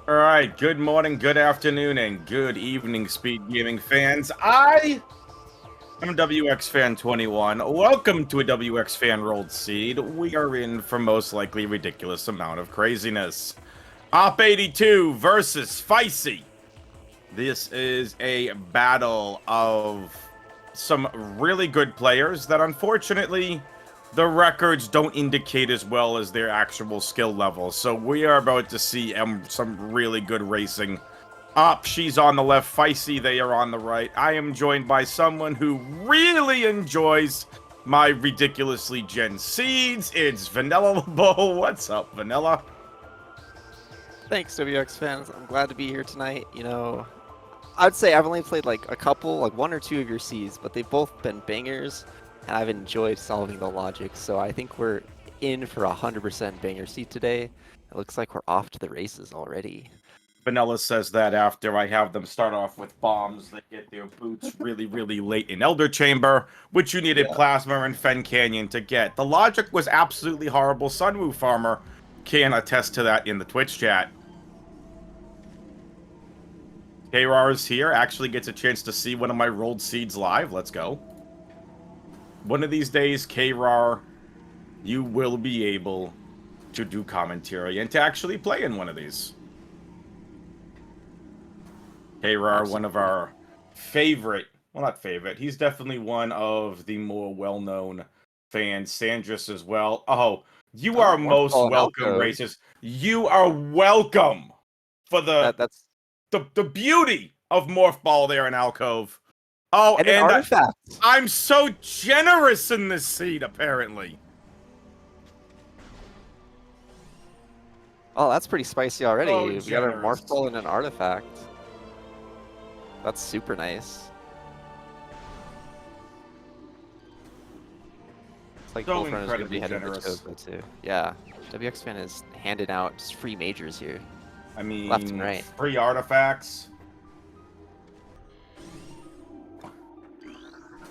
All right, good morning, good afternoon, and good evening, Speed Gaming fans. I am WX Fan 21. Welcome to a WX Fan Rolled Seed. We are in for most likely ridiculous amount of craziness. awp82 versus Fysi. This is a battle of some really good players that unfortunately the records don't indicate as well as their actual skill level. So we are about to see some really good racing. She's on the left, Fysi, they are on the right. I am joined by someone who really enjoys my ridiculously gen seeds. It's Vanilla Bull. What's up, Vanilla? Thanks, WX fans. I'm glad to be here tonight. I'd say I've only played like a couple, like one or two of your Cs, but they've both been bangers, and I've enjoyed solving the logic. So I think we're in for 100% banger seed today. It looks like we're off to the races already. Vanilla says that after I have them start off with bombs that get their boots really, really late in Elder Chamber, which you needed Yeah. Plasma and Fen Canyon to get. The logic was absolutely horrible. Sunwoo Farmer can attest to that in the Twitch chat. K-Rar's here, actually gets a chance to see one of my rolled seeds live. Let's go. One of these days, K-Rar, you will be able to do commentary and to actually play in one of these. K-Rar, one of our favorite, well, not favorite, he's definitely one of the more well-known fans. Sandris as well. Oh, you are most welcome, racist. You are welcome for That's the beauty of Morph Ball there in Alcove. Oh, and an artifact. I'm so generous in this seat, apparently. Oh, that's pretty spicy already. Oh, we got a Morph Ball and an artifact. That's super nice. It's like So both runners going to be heading to generous. Choco too. Yeah, WX Fan is handing out just free majors here. I mean, left and right. Free artifacts.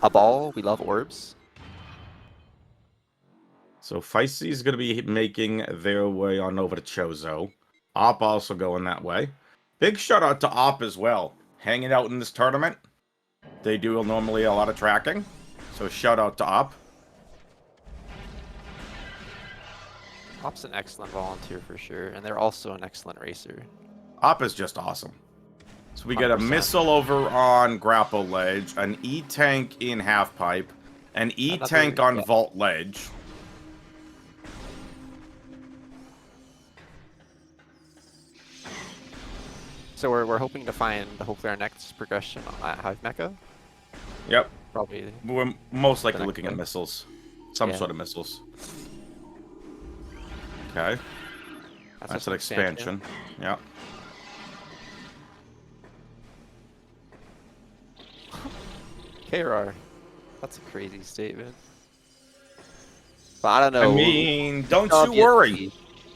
A ball. We love orbs. So Fysi is going to be making their way on over to Chozo. Op also going that way. Big shout out to Op as well. Hanging out in this tournament. They do normally a lot of tracking. So shout out to Op. Op's an excellent volunteer for sure, and they're also an excellent racer. Op is just awesome. So we get a missile over on Grapple Ledge, an E-Tank in Half Pipe, an E-Tank on Vault Ledge. So we're hoping to find hopefully our next progression at Hive Mecha. Yep. Probably. We're most likely looking at missiles. Some sort of missiles. Okay. That's an expansion. Yep. K-Rar. That's a crazy statement. But I don't know. I mean, don't you worry.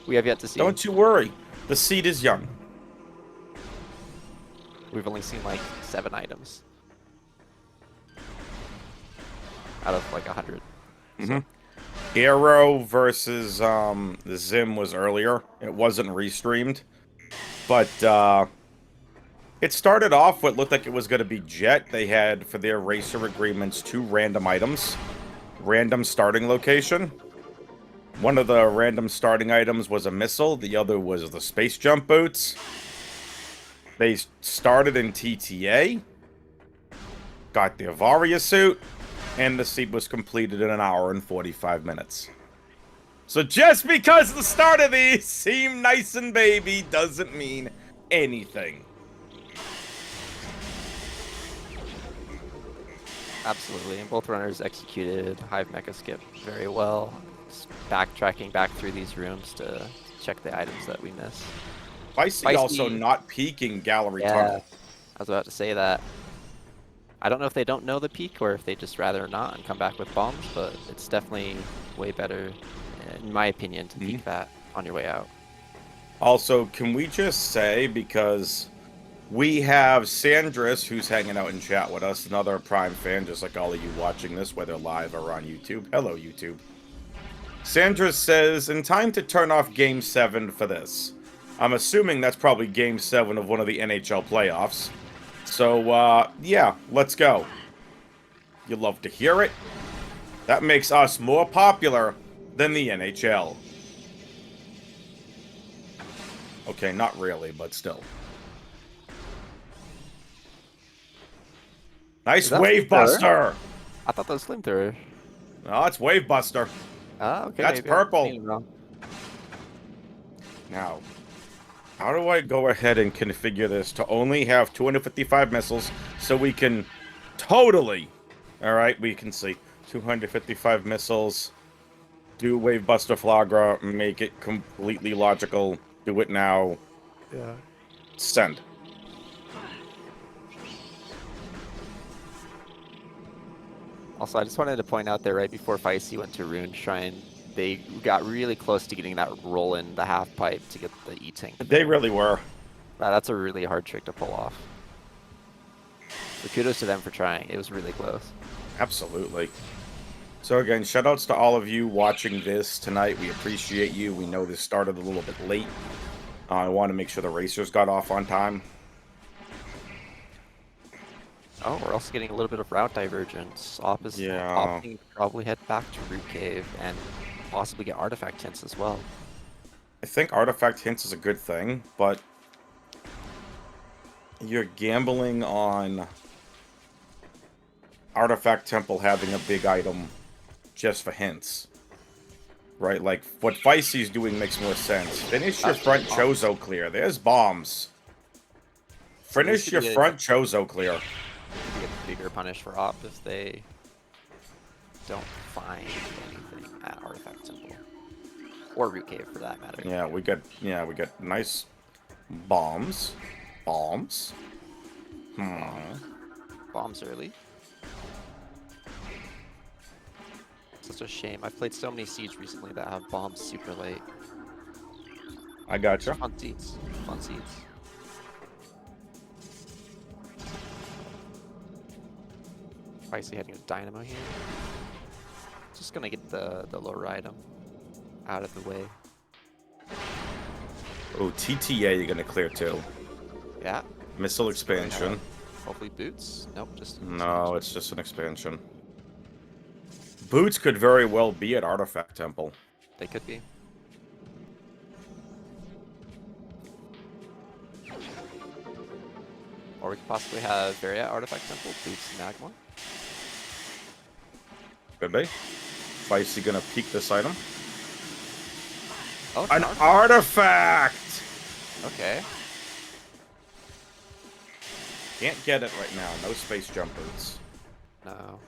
We have yet to see. Don't you worry. The seed is young. We've only seen like 7 items out of like 100. Mm-hmm. Arrow versus Zim was earlier. It wasn't restreamed, but it started off what looked like it was going to be Jet. They had for their racer agreements 2 random items, random starting location. One of the random starting items was a missile. The other was the space jump boots. They started in TTA, got the Avaria suit, and the seed was completed in 1 hour and 45 minutes. So just because the start of these seem nice and baby doesn't mean anything. Absolutely, and both runners executed Hive Mecha Skip very well. Just backtracking back through these rooms to check the items that we missed. Fysi also not peeking Gallery Tunnel. I was about to say that. I don't know if they don't know the peak or if they just rather not and come back with bombs, but it's definitely way better, in my opinion, to peek that on your way out. Also, can we just say, because we have Sandris, who's hanging out in chat with us, another Prime fan, just like all of you watching this, whether live or on YouTube. Hello, YouTube. Sandris says, in time to turn off Game 7 for this. I'm assuming that's probably Game 7 of one of the NHL playoffs. So, yeah, let's go. You love to hear it? That makes us more popular than the NHL. Okay, not really, but still. Nice Wave Buster! I thought that was flamethrower. Oh, it's Wave Buster. Okay, That's maybe purple. I'm wrong. Now, how do I go ahead and configure this to only have 255 missiles so we can totally... Alright, we can see. 255 missiles. Do Wave Buster Flagra. Make it completely logical. Do it now. Yeah. Send. Also, I just wanted to point out that right before Fysi went to Rune Shrine, they got really close to getting that roll in the half pipe to get the E-Tank. They really were. That's a really hard trick to pull off. So kudos to them for trying. It was really close. Absolutely. So again, shoutouts to all of you watching this tonight. We appreciate you. We know this started a little bit late. I want to make sure the racers got off on time. Oh, we're also getting a little bit of route divergence. Opposite, Yeah. opting to probably head back to Root Cave and possibly get artifact hints as well. I think artifact hints is a good thing, but you're gambling on Artifact Temple having a big item just for hints. Right? Like, what Fysi's doing makes more sense. Finish your front Chozo clear. There's bombs. Finish your front Chozo clear. You get a bigger punish for Op if they don't find anything at Artifact Temple. Or Root Cave for that matter. Yeah, we get nice bombs. Bombs. Bombs early. Such a shame. I've played so many Siege recently that have bombs super late. I gotcha. Fun seeds. Fun seeds. Fysi heading to Dynamo here. Just gonna get the lower item out of the way. Oh, TTA you're gonna clear too. Yeah. Missile expansion. Hopefully boots. Nope, just No, it's just an expansion. Boots could very well be at Artifact Temple. They could be. Or we could possibly have Varia at Artifact Temple, boots Magmor. Could be. Fysi gonna peek this item. Oh, An artifact! Okay. Can't get it right now. No space jumpers. No.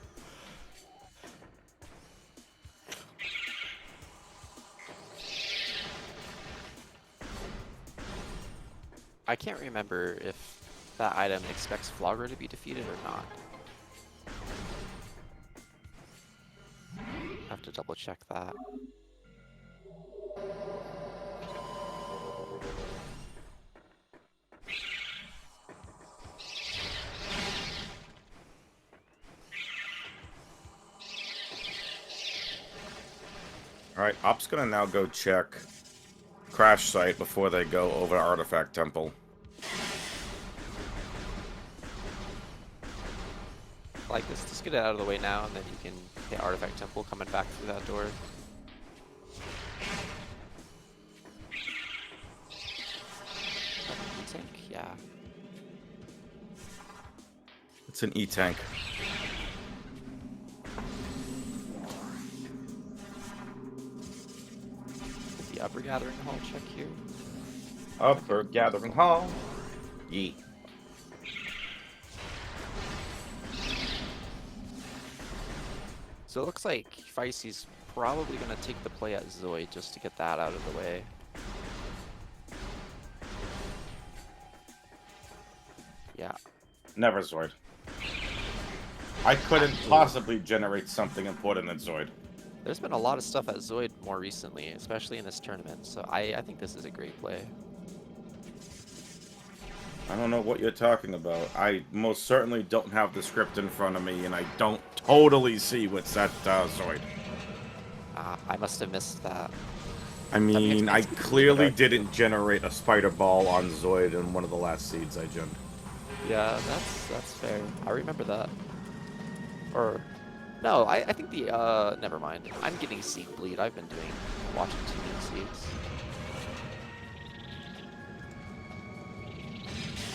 I can't remember if that item expects Flogger to be defeated or not. I have to double check that. Alright, Op's gonna now go check Crash Site before they go over to Artifact Temple. Like this, just get it out of the way now, and then you can hit Artifact Temple coming back through that door. E-Tank? Yeah. It's an E-Tank. The Upper Gathering Hall check here. Upper Gathering Hall. Yeet. So it looks like Fysi's probably going to take the play at Zoid just to get that out of the way. Yeah. Never Zoid. I couldn't possibly generate something important at Zoid. There's been a lot of stuff at Zoid more recently, especially in this tournament, so I think this is a great play. I don't know what you're talking about. I most certainly don't have the script in front of me, and I don't totally see what's at Zoid. I must have missed that. I mean, I XP2 clearly didn't generate a spider ball on Zoid in one of the last seeds I gemmed. Yeah, that's fair. I remember that. Or no, I think the never mind. I'm getting seed bleed. I've been watching too many seeds.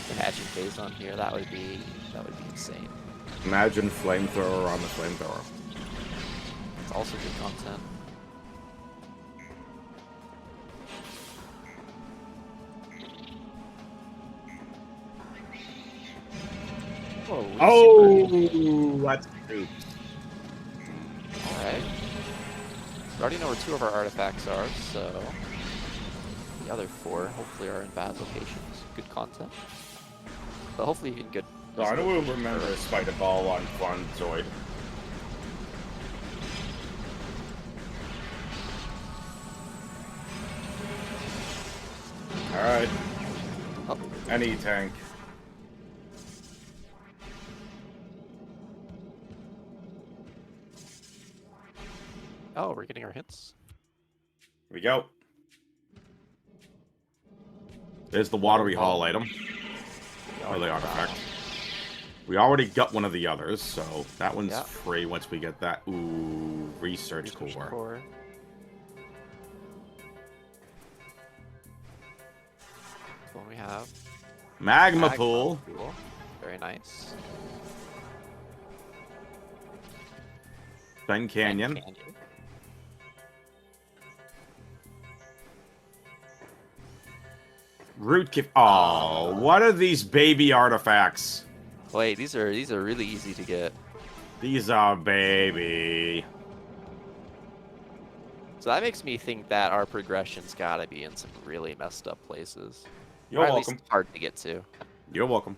The hatching phase on here, that would be insane. Imagine flamethrower on the flamethrower. It's also good content. Whoa, Oh, that's oops. Alright. We already know where 2 of our artifacts are, so the other 4 hopefully are in bad locations. Good content. But hopefully you can get. So I will remember a spider ball on Fun Zoid. Alright. Oh. Any tank. Oh, we're getting our hints. Here we go. There's the watery hall item. Or the artifact. We already got one of the others, so that one's free once we get that. Ooh, research core. That's one we have. Magma pool. Very nice. Ben Canyon. Rootkit. Oh, what are these baby artifacts? Wait, these are really easy to get. These are baby. So that makes me think that our progression's gotta be in some really messed up places. You're or at welcome. least hard to get to. You're welcome.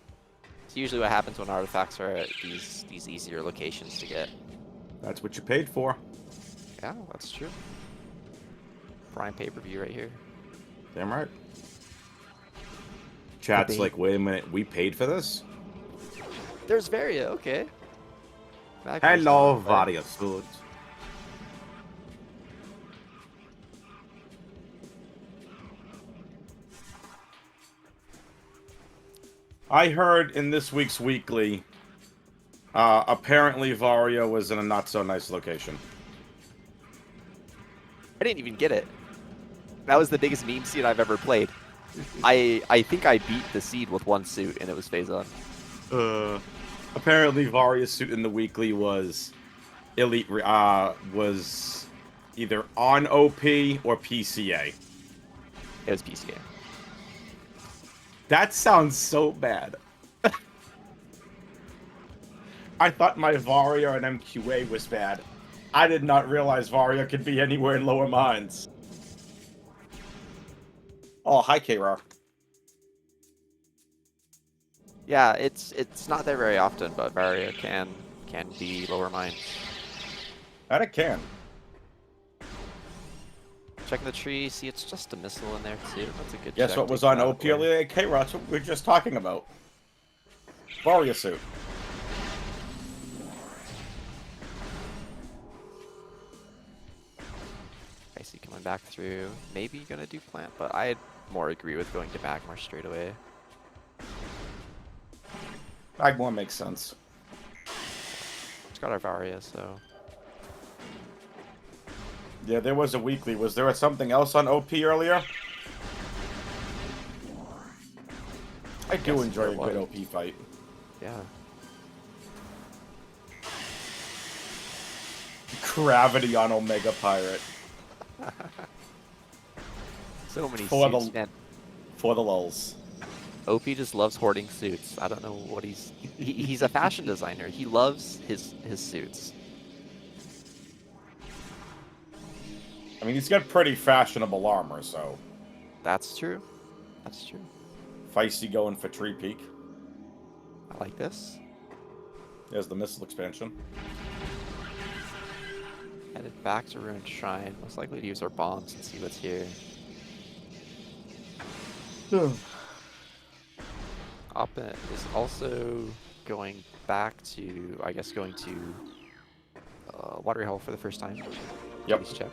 It's usually what happens when artifacts are at these easier locations to get. That's what you paid for. Yeah, that's true. Prime pay-per-view right here. Damn right. Chat's like, wait a minute, we paid for this? There's Varia, okay. Hello, Varia Suit. I heard in this week's weekly, apparently Varia was in a not so nice location. I didn't even get it. That was the biggest meme seed I've ever played. I think I beat the seed with 1 suit and it was phase on. Apparently Varia's suit in the weekly was elite, was either on OP or PCA. It was PCA. That sounds so bad. I thought my Varia and MQA was bad. I did not realize Varia could be anywhere in lower mines. Oh, hi, K-Rock. Yeah, it's not there very often, but Varia can be lower mines. That it can. Checking the tree, see it's just a missile in there too. That's a good Guess check. what was on OP earlier? K-Rock, that's what we were just talking about. Varia suit. Fysi coming back through. Maybe gonna do plant, but I'd more agree with going to Bagmar straight away. Bagmar makes sense. It's got our Varia, so. Yeah, there was a weekly. Was there something else on OP earlier? I do enjoy a good OP fight. Yeah. Gravity on Omega Pirate. So many For suits, man. For the lulz. OP just loves hoarding suits. I don't know what he's a fashion designer. He loves his suits. I mean, he's got pretty fashionable armor, so. That's true. That's true. Feisty going for Tree Peak. I like this. There's the missile expansion. Headed back to Ruined Shrine. Most likely to use our bombs and see what's here. Oppen is also going back to, I guess, going to Watery Hole for the first time. Yep. Checked.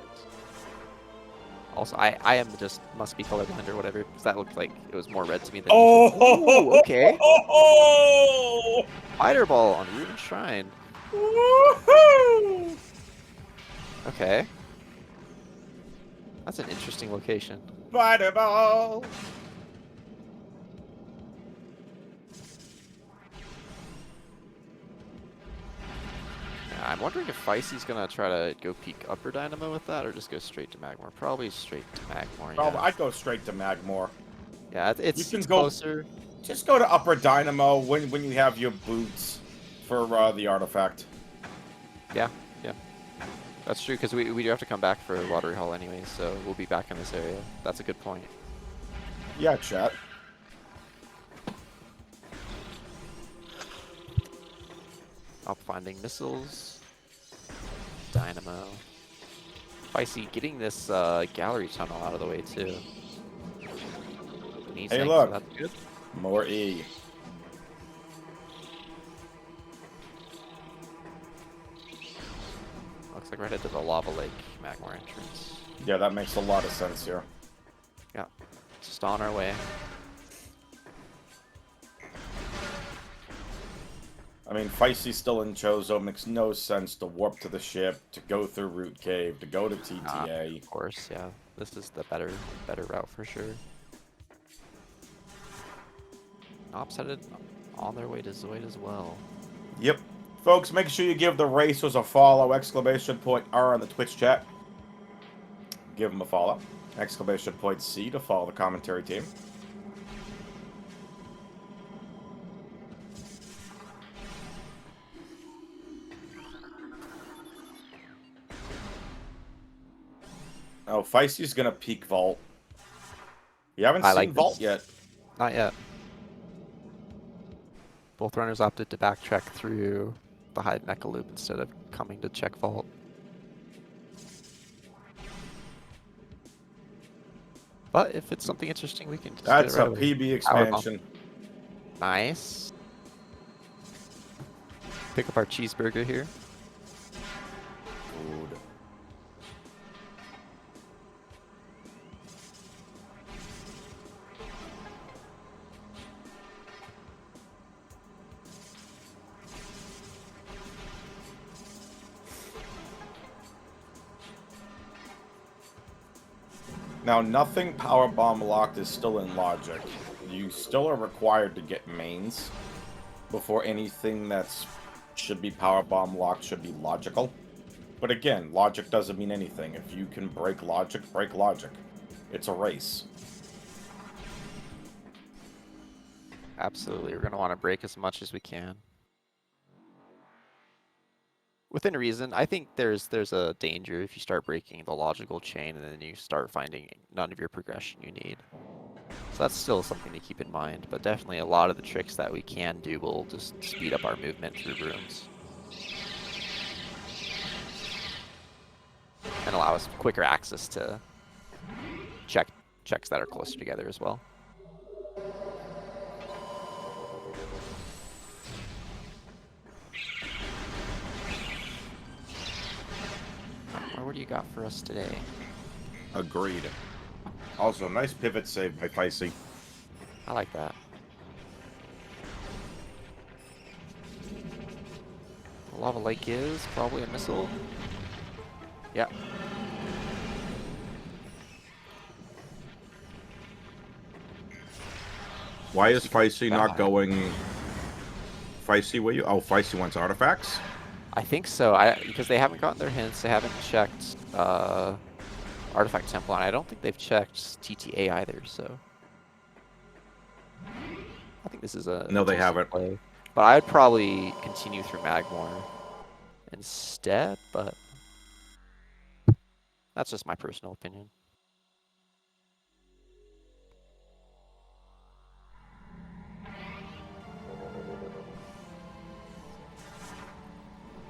Also, I am just must be colorblind or whatever, because that looked like it was more red to me than Oh! usual. Ooh, okay. Oh! Fighter ball on Root and Shrine. Woohoo! Okay. That's an interesting location. Fighter ball. Yeah, I'm wondering if Fysi's gonna try to go peek Upper Dynamo with that, or just go straight to Magmore. Probably straight to Magmore, Oh, yeah. I'd go straight to Magmore. Yeah, You it's can go closer. Just go to Upper Dynamo when you have your boots for the artifact. Yeah, yeah. That's true, because we do have to come back for Lottery Hall anyway, so we'll be back in this area. That's a good point. Yeah, chat. Up finding missiles. Dynamo. Fysi getting this gallery tunnel out of the way too. Knee Hey, tank, look. so that's good. More E. Looks like we're headed to the Lava Lake Magmore entrance. Yeah, that makes a lot of sense here. Yeah, just on our way. I mean, Fysi's still in Chozo. Makes no sense to warp to the ship, to go through Root Cave, to go to TTA. Of course, yeah. This is the better route for sure. Ops headed on their way to Zoid as well. Yep. Folks, make sure you give the racers a follow. !R on the Twitch chat. Give them a follow. !C to follow the commentary team. Oh, Fysi's gonna peek Vault. You haven't seen like Vault this. yet. Not yet. Both runners opted to backtrack through the Hive Mecha Loop instead of coming to check Vault. But if it's something interesting, we can just That's get it a right away. PB expansion. Nice. Pick up our cheeseburger here. Good. Now, nothing Powerbomb locked is still in Logic. You still are required to get mains before anything that's should be Powerbomb locked should be logical. But again, logic doesn't mean anything. If you can break logic, break logic. It's a race. Absolutely, we're going to want to break as much as we can. Within reason, I think there's a danger if you start breaking the logical chain and then you start finding none of your progression you need. So that's still something to keep in mind, but definitely a lot of the tricks that we can do will just speed up our movement through rooms. And allow us quicker access to checks that are closer together as well. What do you got for us today? Agreed. Also, nice pivot save by Fysi. I like that. The Lava Lake is probably a missile. Yeah. Why is Fysi not going... Fysi, where you? Oh, Fysi wants artifacts? I think so. Because they haven't gotten their hints. They haven't checked Artifact Temple, and I don't think they've checked TTA either, so... I think this is a... No, they haven't. Play. But I'd probably continue through Magmore instead, but... That's just my personal opinion.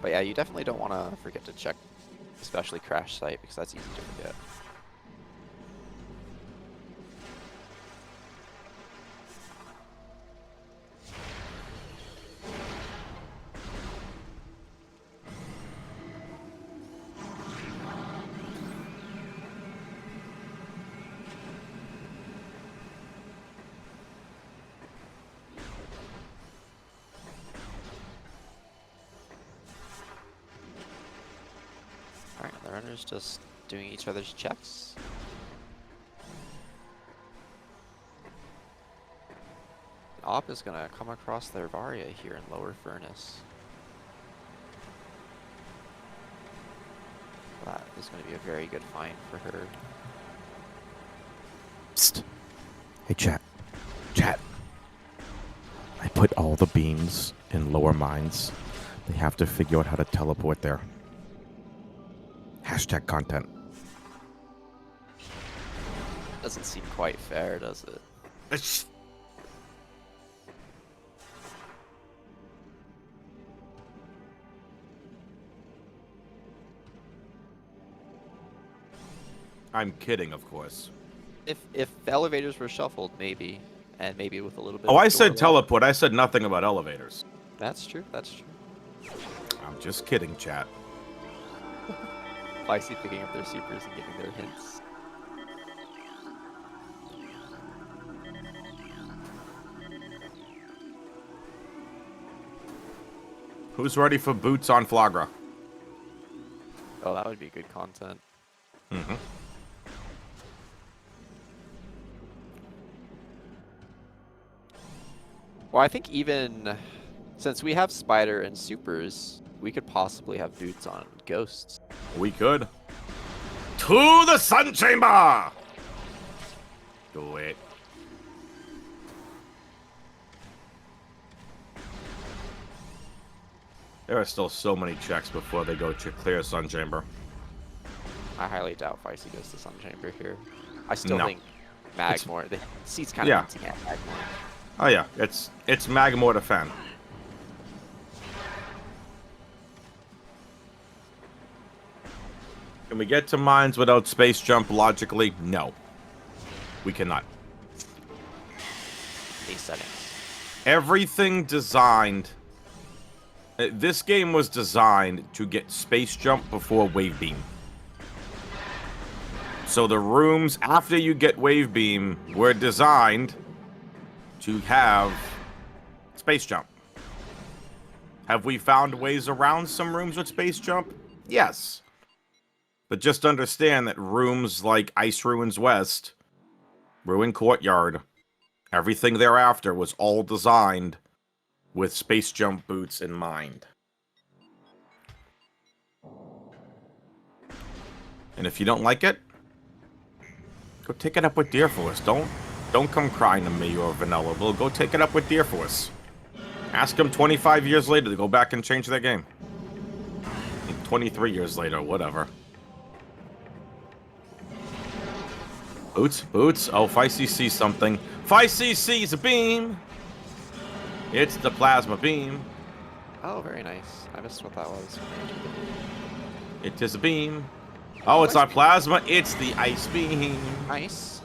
But yeah, you definitely don't want to forget to check, especially Crash Site, because that's easy to forget. bangers just doing each other's checks. Op is gonna come across their Varia here in Lower Furnace. That is gonna be a very good find for her. Psst. Hey, chat. Chat. I put all the beams in lower mines. They have to figure out how to teleport there. Hashtag content. Doesn't seem quite fair, does it? It's- I'm kidding, of course. If the elevators were shuffled, maybe, and maybe with a little bit. Oh, of I said door luck. teleport. I said nothing about elevators. That's true. That's true. I'm just kidding, chat. Fysi picking up their supers and giving their hints. Who's ready for boots on Flagra? Oh, that would be good content. Mm-hmm. Well, I think even since we have Spider and Supers, we could possibly have boots on Ghosts. We could. To the Sun Chamber! Do it. There are still so many checks before they go to clear Sun Chamber. I highly doubt Fysi goes to Sun Chamber here. I still No. think Magmore. The seat's kind of Yeah. empty at Magmore. Oh yeah, it's Magmore to Fen. Can we get to mines without space jump logically? No. We cannot. These settings. Everything designed... This game was designed to get space jump before wave beam. So the rooms after you get wave beam were designed to have space jump. Have we found ways around some rooms with space jump? Yes. But just understand that rooms like Ice Ruins West, Ruin Courtyard, everything thereafter was all designed with space jump boots in mind. And if you don't like it, go take it up with Deer Force. Don't come crying to me or Vanilla. We'll go take it up with Deer Force. Ask them 25 years later to go back and change their game. 23 years later, whatever. Boots, boots. Oh, Fysi sees something. Fysi sees a beam. It's the plasma beam. Oh, very nice. I missed what that was. It is a beam. Oh, it's not plasma. It's the ice beam. Nice.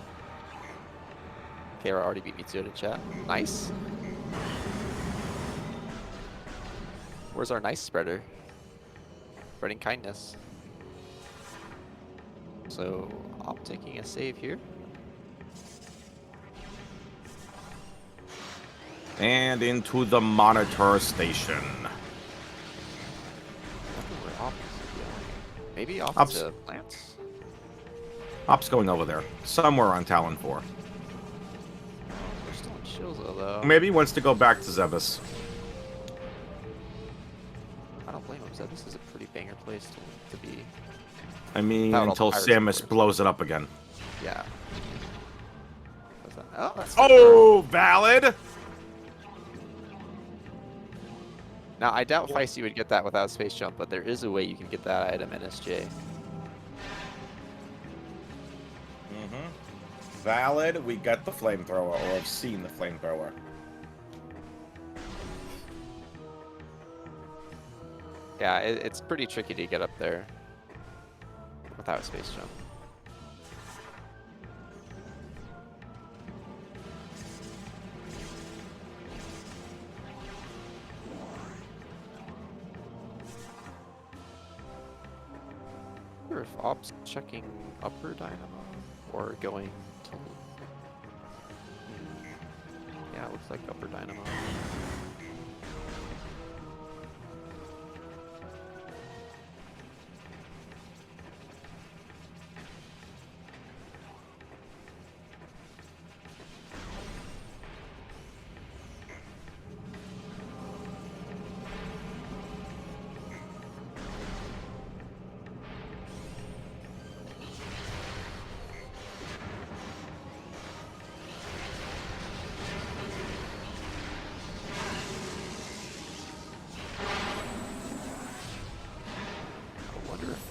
Kara already beat me to it in chat. Nice. Where's our nice spreader? Spreading kindness. So, I'm taking a save here. And into the monitor station. I wonder where Op is going. Maybe off Op's- to plants? Op's going over there. Somewhere on Talon 4. We're still in Shilza though. Maybe he wants to go back to Zebus. I don't blame him. Zebus is a pretty banger place to be. I mean, Without all the until pirates, Samus of course. blows it up again. Yeah. Oh, that's Oh, valid! Now, I doubt Fysi would get that without Space Jump, but there is a way you can get that item in SJ. Valid, we got the flamethrower, or have seen the flamethrower. Yeah, it's pretty tricky to get up there without Space Jump. I wonder if Op's checking upper dynamo or going to. Yeah, it looks like upper dynamo.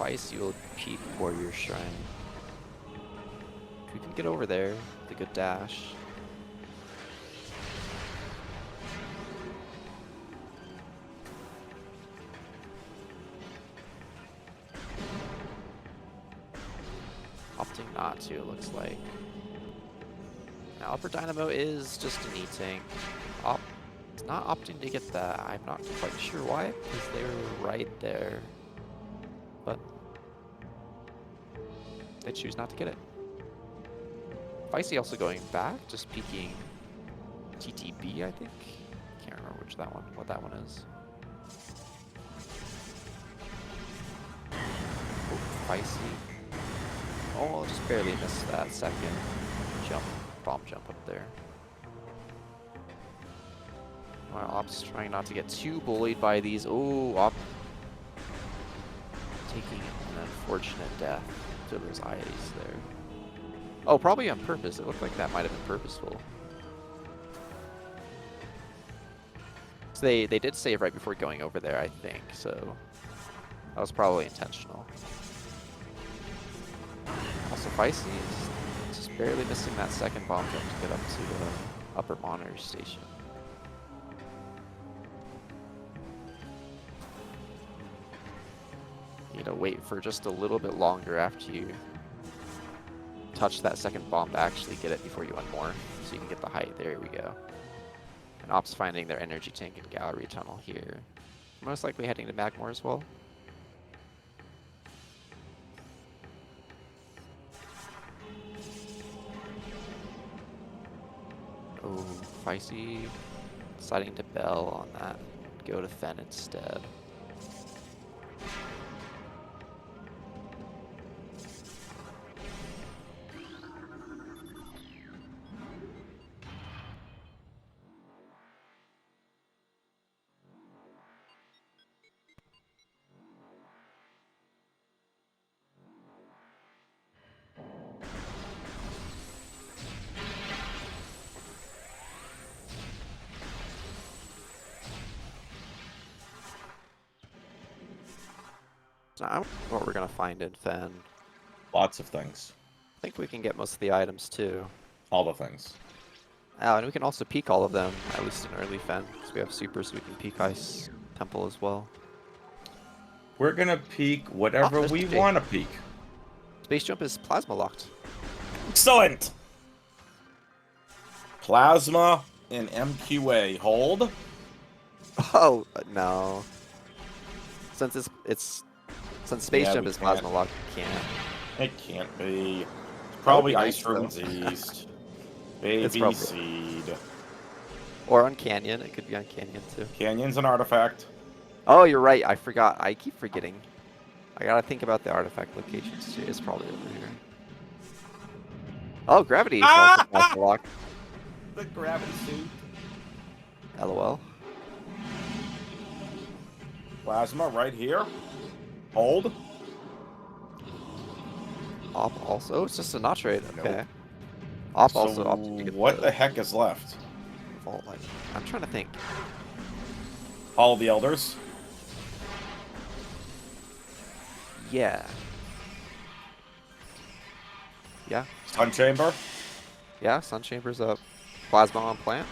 Fysi will peek Warrior Shrine. If we can get over there with a good dash. Opting not to, it looks like. Now, Upper Dynamo is just an E-Tank. It's not opting to get that. I'm not quite sure why, because they were right there. But they choose not to get it. Fysi also going back, just peeking TTB, I think. Can't remember what that one is. Oh, Fysi. Oh, just barely missed that second bomb jump up there. Well, Op's trying not to get too bullied by these. Oh, Op taking an unfortunate death to those IAs there. Oh, probably on purpose. It looked like that might have been purposeful. So they did save right before going over there, I think. So that was probably intentional. Also, Fysi is just barely missing that second bomb jump to get up to the upper monitor station. You need to wait for just a little bit longer after you touch that second bomb to actually get it before you unmoor, so you can get the height. There we go. And Op's finding their energy tank and gallery tunnel here. Most likely heading to Magmore as well. Oh, Fysi deciding to Bell on that. Go to Fen instead. So I don't know what we're gonna find in Fen. Lots of things. I think we can get most of the items too. All the things. And we can also peek all of them, at least in early Fen, because we have super, so we can peek Ice Temple as well. We're gonna peek whatever we Mr. J. want to peek. Space Jump is plasma locked. Excellent! Plasma and MQA. Hold. Oh no! Since since Space Yeah, Jump we is can't. plasma locked, we can't. It can't be. It's probably be Ice nice, Ruins though. East. Baby probably- Seed. Or on Canyon, it could be on Canyon too. Canyon's an artifact. Oh, you're right. I forgot. I keep forgetting. I gotta think about the artifact locations too. It's probably over here. Oh, Gravity is also plasma locked. The gravity suit. LOL. Plasma right here. Hold. Op also. It's just a notch rate. Nope. Okay. Op So also opted to get what the heck is left? vault light. I'm trying to think. All the elders. Yeah. Yeah. Sun Chamber. Yeah. Sun Chamber's up. Plasma on plant.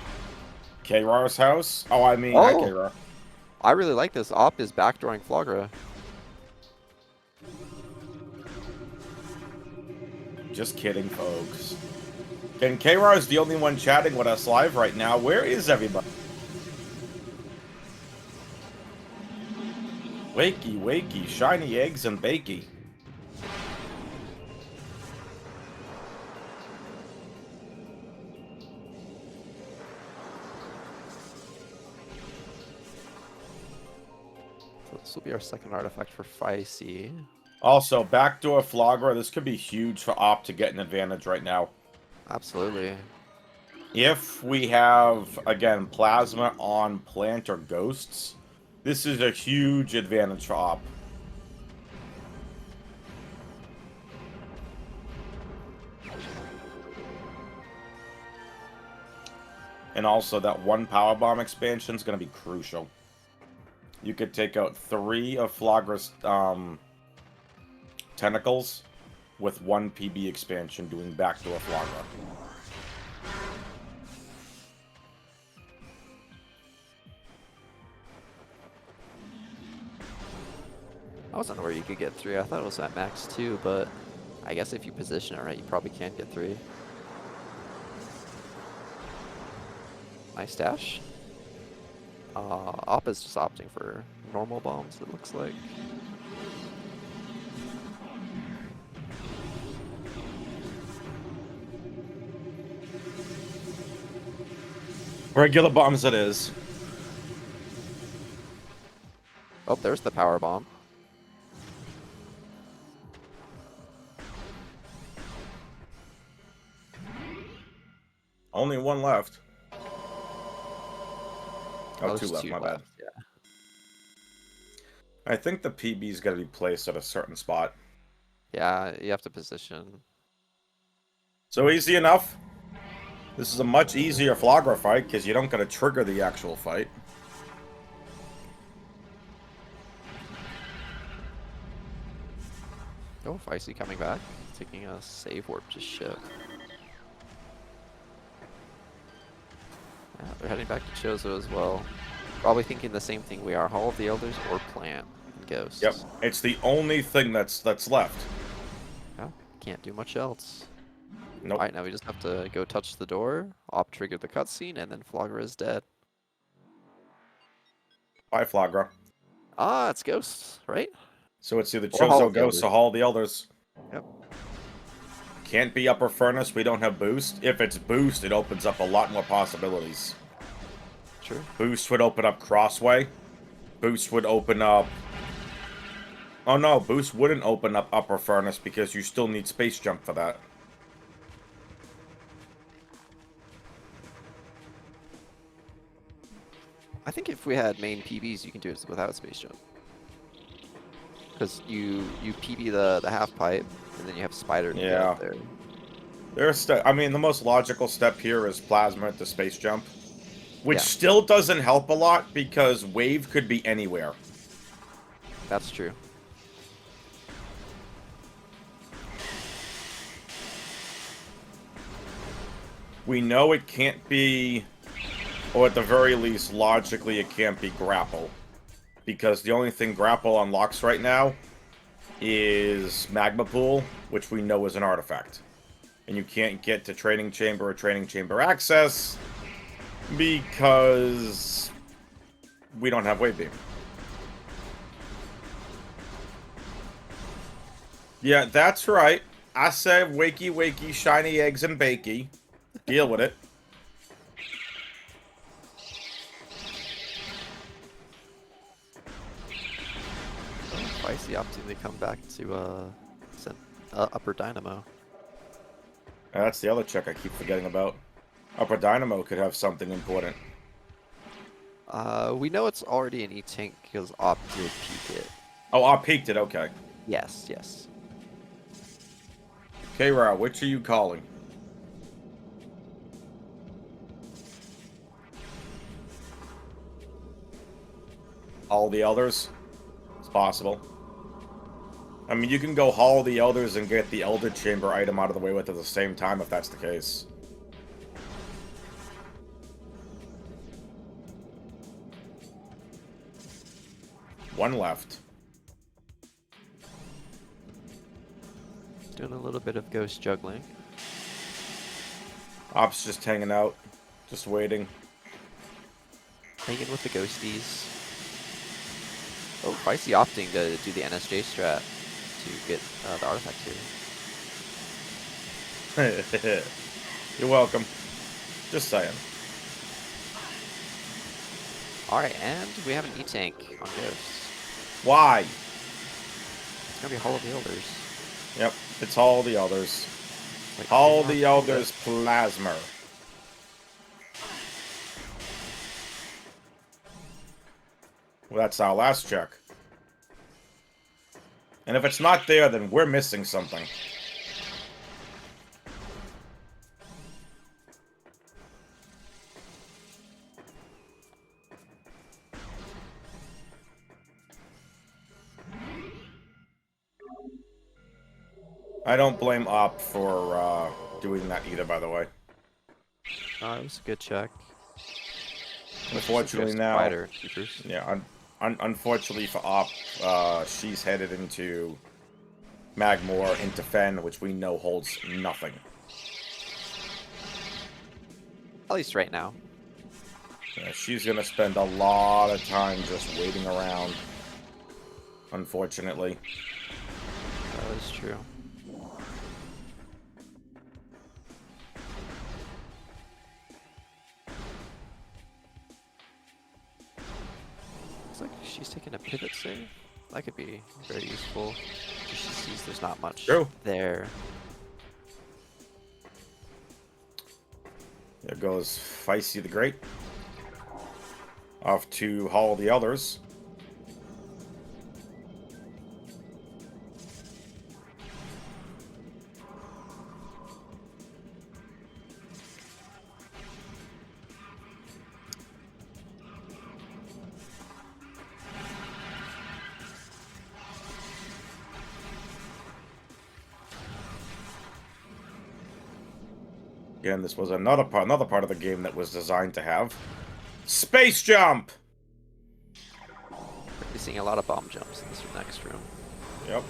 K-Rar's house. Oh, I mean, not Oh. K-Rar. I really like this. Op is backdooring Flagra. Just kidding, folks. And K-Rar is the only one chatting with us live right now. Where is everybody? Wakey, wakey, shiny eggs and bakey. So this will be our second artifact for Fysi. Also, backdoor Flagra. This could be huge for Op to get an advantage right now. Absolutely. If we have, again, Plasma on Plant or Ghosts, this is a huge advantage for Op. And also, that one Power Bomb expansion is going to be crucial. You could take out 3 of Flagra's tentacles with 1 PB expansion doing backdoor Flagra. I wasn't where you could get 3. I thought it was at max 2, but I guess if you position it right, you probably can get 3. Nice dash. Op is just opting for normal bombs, it looks like. Regular bombs it is. Oh, there's the power bomb. Only 1 left. Oh, there's 2 left, my bad. Yeah. I think the PB's got to be placed at a certain spot. Yeah, you have to position. So easy enough. This is a much easier Flagra fight because you don't got to trigger the actual fight. Oh, Fysi coming back, taking a save warp to ship. Yeah, they're heading back to Chozo as well. Probably thinking the same thing we are. Hall of the Elders or Plant and Ghost. Yep, it's the only thing that's left. Yeah, can't do much else. Nope. Alright, now we just have to go touch the door, op trigger the cutscene, and then Flagra is dead. Bye, Flagra. Ah, it's Ghost, right? So it's either Or Hall Chozo of the Ghost or Elders. Hall of the Elders. Yep. Can't be Upper Furnace, we don't have Boost. If it's Boost, it opens up a lot more possibilities. Sure. Boost would open up Crossway. Boost would open up... Oh no, Boost wouldn't open up Upper Furnace because you still need Space Jump for that. I think if we had main PBs, you can do it without Space Jump. Because you PB the half pipe, and then you have Spider to get up there. I mean, the most logical step here is Plasma to Space Jump. Which Yeah. still doesn't help a lot, because Wave could be anywhere. That's true. We know it can't be... Or at the very least, logically, it can't be Grapple. Because the only thing Grapple unlocks right now is Magma Pool, which we know is an artifact. And you can't get to Training Chamber or Training Chamber access because we don't have Wave Beam. Yeah, that's right. I said wakey wakey, shiny eggs and bakey. Deal with it. Fysi opting to come back to Upper Dynamo. That's the other check I keep forgetting about. Upper Dynamo could have something important. We know it's already an E-Tank because Op did peek it. Oh, I peeked it, okay. Yes, yes. K-Ra, which are you calling? All the Elders? It's possible. I mean, you can go Hall of the Elders and get the Elder Chamber item out of the way with at the same time if that's the case. One left. Doing a little bit of ghost juggling. Op's just hanging out. Just waiting. Hanging with the ghosties. Oh, Fysi opting to do the NSJ strat to get the artifact here. You're welcome. Just saying. Alright, and we have an E-Tank on Ghost. Why? It's gonna be Hall of the Elders. Yep, it's Hall of the Elders. Like, Hall of the Elders Plasma. Well, that's our last check. And if it's not there, then we're missing something. I don't blame Op for doing that either, by the way. It was a good check. Unfortunately now, Spider keepers. yeah, unfortunately for Op, she's headed into Magmore, into Fen, which we know holds nothing. At least right now. Yeah, she's gonna spend a lot of time just waiting around, unfortunately. That is true. Looks like she's taking a pivot save. That could be very useful. She sees there's not much True. there. There goes Fysi the Great. Off to haul the others. Again, this was another part of the game that was designed to have space jump. We're seeing a lot of bomb jumps in this next room. Yep.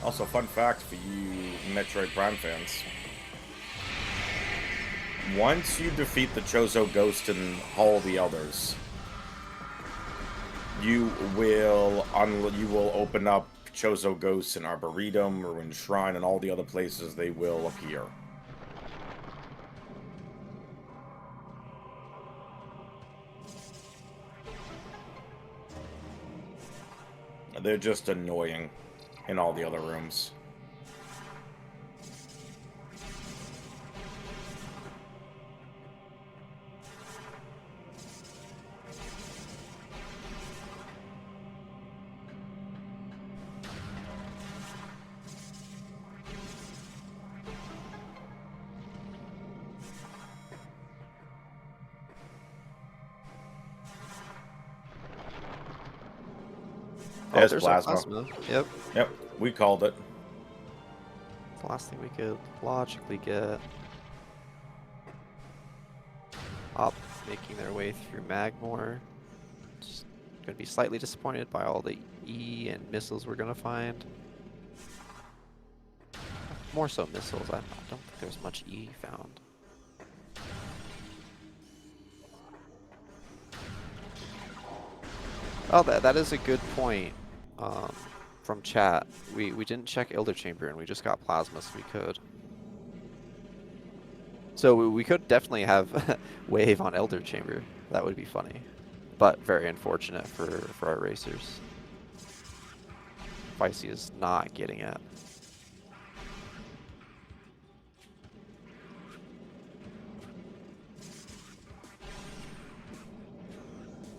Also, fun fact for you Metroid Prime fans. Once you defeat the Chozo Ghost and haul the others, you will open up Chozo Ghosts in Arboretum, Ruined Shrine, and all the other places they will appear. They're just annoying in all the other rooms. Oh, There's plasma. Yep. Yep, we called it. The last thing we could logically get. Up, making their way through Magmore. Just gonna be slightly disappointed by all the E and missiles we're gonna find. More so missiles. I don't think there's much E found. Oh, that is a good point. From chat, we didn't check Elder Chamber and we just got Plasma, so we could. So we could definitely have Wave on Elder Chamber. That would be funny, but very unfortunate for our racers. Fysi is not getting it.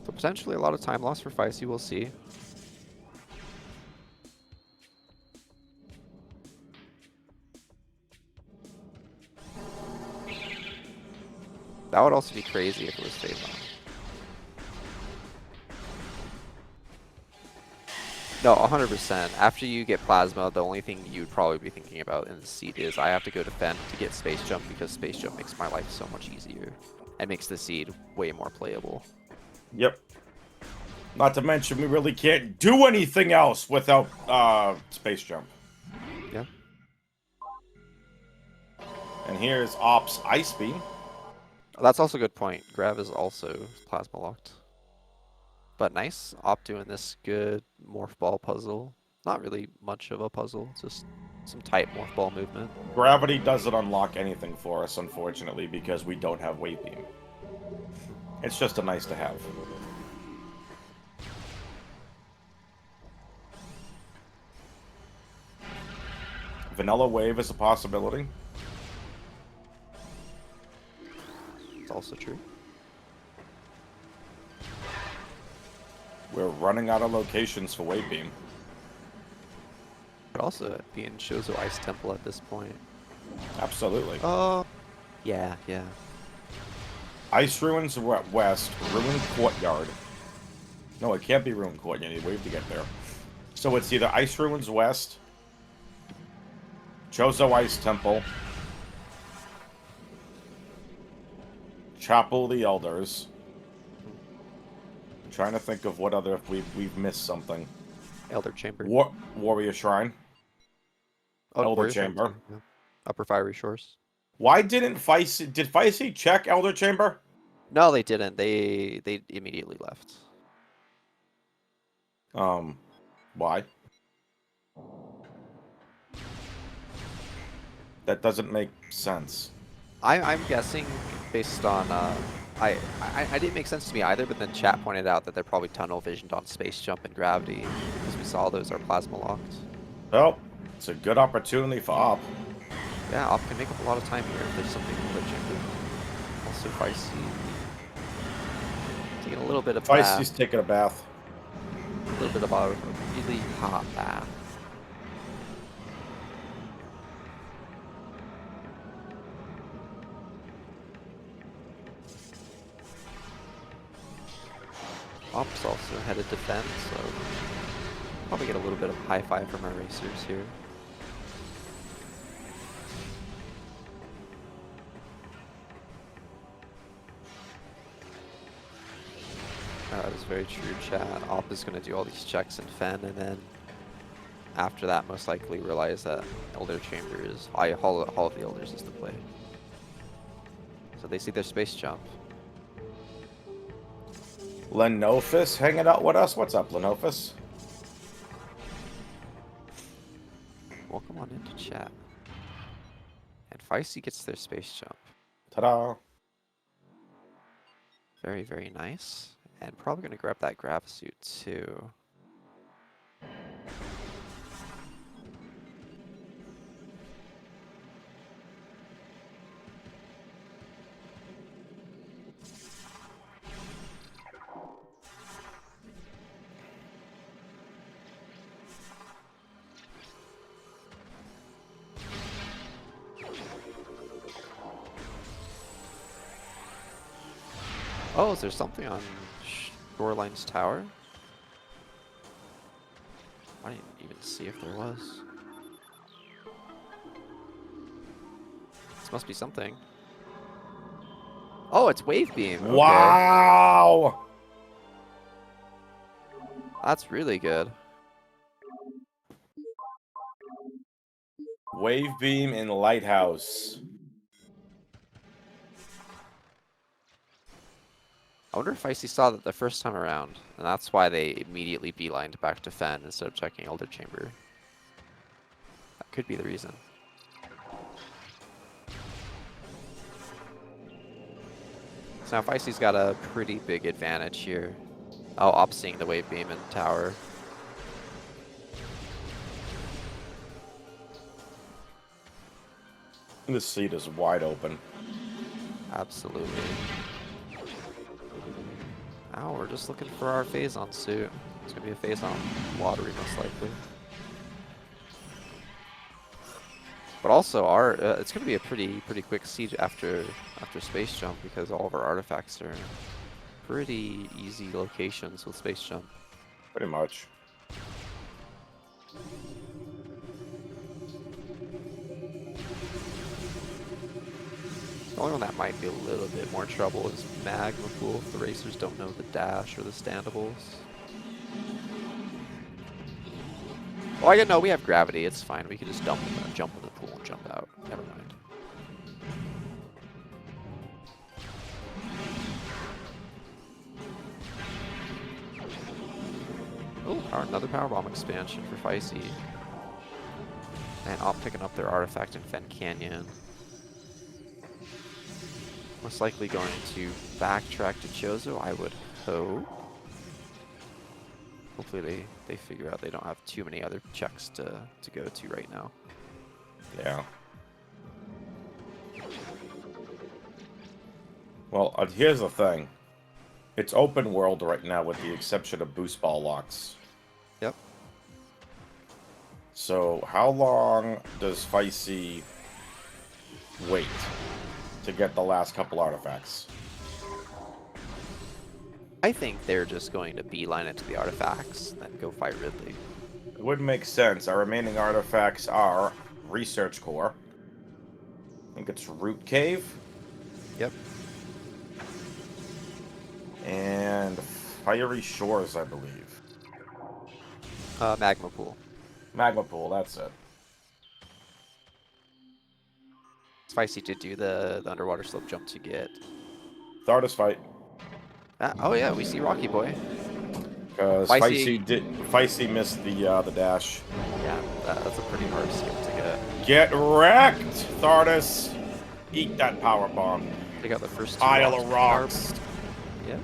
So potentially a lot of time loss for Fysi, we'll see. That would also be crazy if it was phase on. No, 100%. After you get Plasma, the only thing you'd probably be thinking about in the seed is I have to go to Fen to get Space Jump because Space Jump makes my life so much easier and makes the seed way more playable. Yep. Not to mention, we really can't do anything else without Space Jump. Yeah. And here's Op's Ice Beam. That's also a good point. Grav is also Plasma locked. But nice. Op doing this good Morph Ball puzzle. Not really much of a puzzle, just some tight Morph Ball movement. Gravity doesn't unlock anything for us, unfortunately, because we don't have Wave Beam. It's just a nice to have. Vanilla Wave is a possibility. It's also true. We're running out of locations for Wave Beam. Could also be in Chozo Ice Temple at this point. Absolutely. Yeah. Ice Ruins are west. Ruined Courtyard. No, it can't be Ruined Courtyard. You need Wave to get there. So it's either Ice Ruins West, Chozo Ice Temple, Chapel of the Elders. I'm trying to think of what other if we've missed something. Elder Chamber. Warrior Shrine. Oh, Elder Warrior Shrine Chamber. too, yeah. Upper Fiery Shores. Why didn't Fysi... Did Fysi check Elder Chamber? No, they didn't. They immediately left. Why? That doesn't make sense. I'm guessing based on I didn't make sense to me either, but then chat pointed out that they're probably tunnel visioned on space jump and gravity because we saw those are plasma locked. Well, it's a good opportunity for Op. Yeah, Op can make up a lot of time here if there's something glitching. Also, Fysi taking a little bit of Fysi's taking a bath. a little bit of a really hot bath. Op's also headed to Fen, so probably get a little bit of high five from our racers here. That is very true, chat. Op is going to do all these checks in Fen, and then after that, most likely realize that Elder Chamber is Hall of the Elders is the play. So they see their space jump. Lenofis hanging out with us. What's up, Lenofis? Welcome on into chat. And Fysi gets their space jump. Ta-da. Very, very nice. And probably going to grab that grav suit too. Oh, is there something on Shoreline's tower? I didn't even see if there was. This must be something. Oh, it's Wave Beam. Okay. Wow! That's really good. Wave Beam and Lighthouse. I wonder if Fysi saw that the first time around, and that's why they immediately beelined back to Fen instead of checking Elder Chamber. That could be the reason. So now Fysi's got a pretty big advantage here. Oh, Op seeing the Wave Beam and tower. This seat is wide open. Absolutely. Now we're just looking for our Phazon suit. It's gonna be a Phazon lottery most likely. But also our it's gonna be a pretty quick siege after space jump because all of our artifacts are in pretty easy locations with space jump. Pretty much. The only one that might be a little bit more trouble is Magma Pool if the racers don't know the dash or the standables. Oh, I know we have gravity. It's fine. We can just jump in the pool and jump out. Never mind. Oh, another power bomb expansion for Fysi. And Op picking up their artifact in Fen Canyon. Most likely going to backtrack to Chozo, I would hope. Hopefully they figure out they don't have too many other checks to go to right now. Yeah. Well, here's the thing. It's open world right now with the exception of boost ball locks. Yep. So how long does Fysi wait to get the last couple artifacts? I think they're just going to beeline it to the artifacts, then go fight Ridley. would make sense. Our remaining artifacts are Research Core. I think it's Root Cave. Yep. And Fiery Shores, I believe. Magma Pool. Magma Pool, that's it. Fysi did do the underwater slope jump to get. Thardus fight. Oh yeah, we see Rocky Boy. Because Fysi missed the dash. Yeah, that's a pretty hard skip to get. Get wrecked, Thardus. Eat that power bomb. Take out the first two Pile of rocks. Yeah.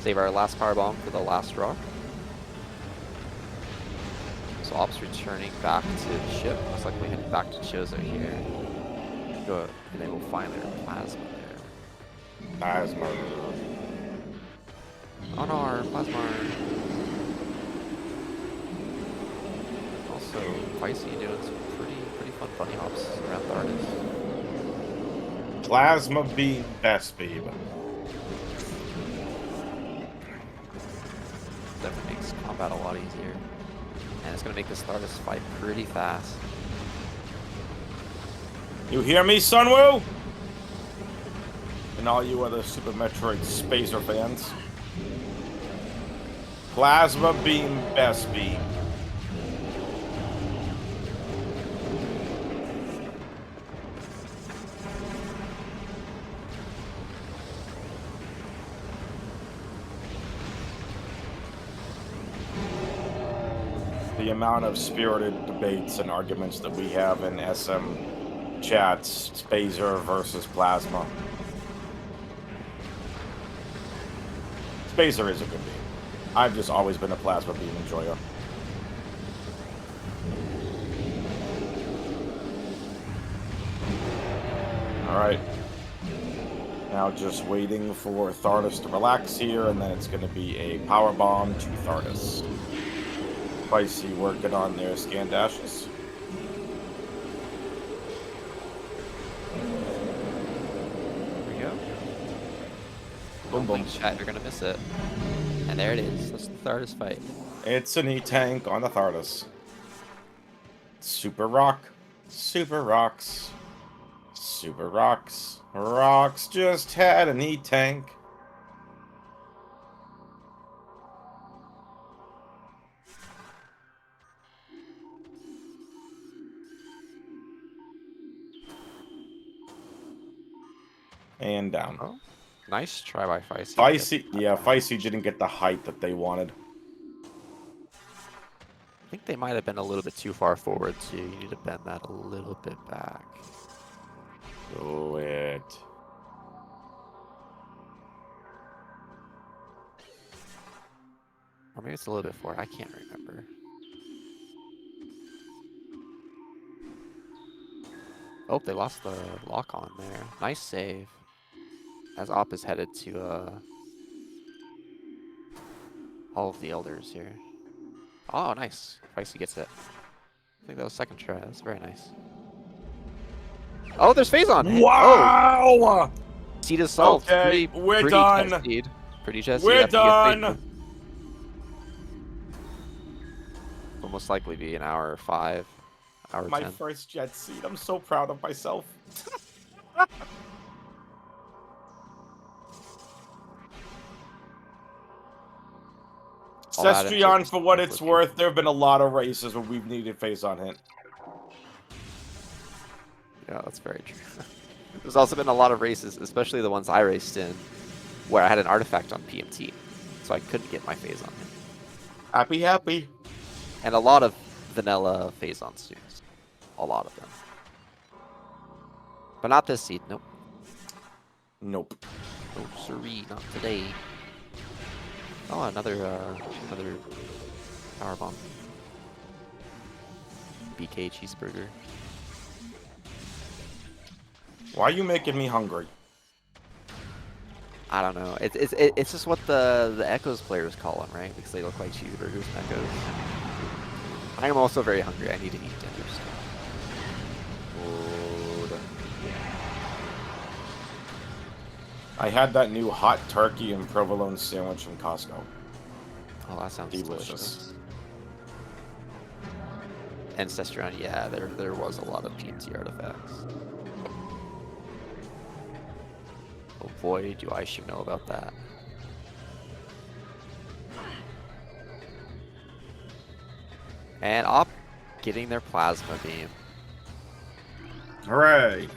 Save our last power bomb for the last rock. So Ops returning back to the ship. Looks like we're heading back to Chozo here. Go and they will find their plasma there. Plasma. On our plasma. Also, Fysi doing some pretty fun bunny hops around Thardus. Plasma beam, best beam. Definitely makes combat a lot easier. And it's gonna make this Thardus fight pretty fast. You hear me, Sunwoo? And all you other Super Metroid Spacer fans. Plasma beam, best beam. The amount of spirited debates and arguments that we have in SM chats, Spacer versus Plasma. Spacer is a good beam. I've just always been a Plasma beam enjoyer. Alright. Now just waiting for Thardus to relax here, and then it's going to be a power bomb to Thardus. Fysi working on their scan dashes. Here we go. Boom, boom. Chat, you're gonna miss it. And there it is. That's the Thardus fight. It's an E-Tank on the Thardus. Super Rock. Super Rocks. Super Rocks. Rocks just had an E-Tank. And down. Oh, nice try by Fysi. Fysi didn't get the height that they wanted. I think they might have been a little bit too far forward too. You need to bend that a little bit back. Do it. Or maybe it's a little bit forward. I can't remember. Oh, they lost the lock on there. Nice save. As Op is headed to all of the elders here. Oh, nice. Fysi gets it. I think that was second try. That's very nice. Oh, there's Phazon! Wow! Oh! Seed is solved. Okay, we're done. Chesty. Pretty chesty. We're done! Will most likely be an hour 5, hour My 10. first jet seed. I'm so proud of myself. Cestrion, for what it's worth, there have been a lot of races where we've needed Phazon hint. Yeah, that's very true. There's also been a lot of races, especially the ones I raced in, where I had an artifact on PMT, so I couldn't get my Phazon hint. Happy, happy. And a lot of vanilla Phazon students. A lot of them. But not this seed, nope. Nope. No siree, not today. Oh, another power bomb. BK cheeseburger. Why are you making me hungry? I don't know. It's just what the Echoes players call them, right? Because they look like cheeseburgers and Echoes. I am also very hungry. I need to eat dinner. So. I had that new hot turkey and provolone sandwich from Costco. Oh, that sounds delicious. Ancestry on, yeah, there was a lot of PMT artifacts. Oh boy, do I should know about that. And Op getting their plasma beam. Hooray!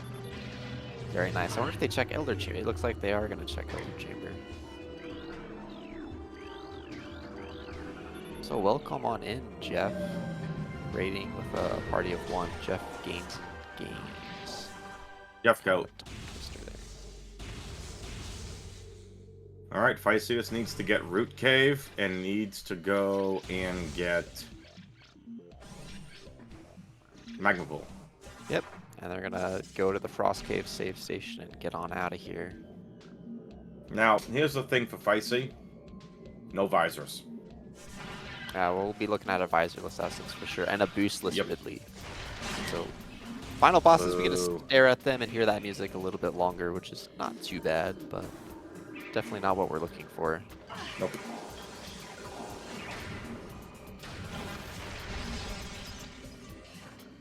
Very nice. I wonder if they check Elder Chamber. It looks like they are going to check Elder Chamber. So welcome on in, Jeff. Rating with a party of 1. Jeff gains games. Jeff, go. All right, Fysi needs to get Root Cave and needs to go and get Magma Pool. Yep, and they're gonna go to the Frost Cave save station and get on out of here. Now, here's the thing for Fysi. No visors. We'll be looking at a visorless assassins for sure, and a boostless Yep. Ridley. So, final bosses, we get to Boo. stare at them and hear that music a little bit longer, which is not too bad, but definitely not what we're looking for. Nope.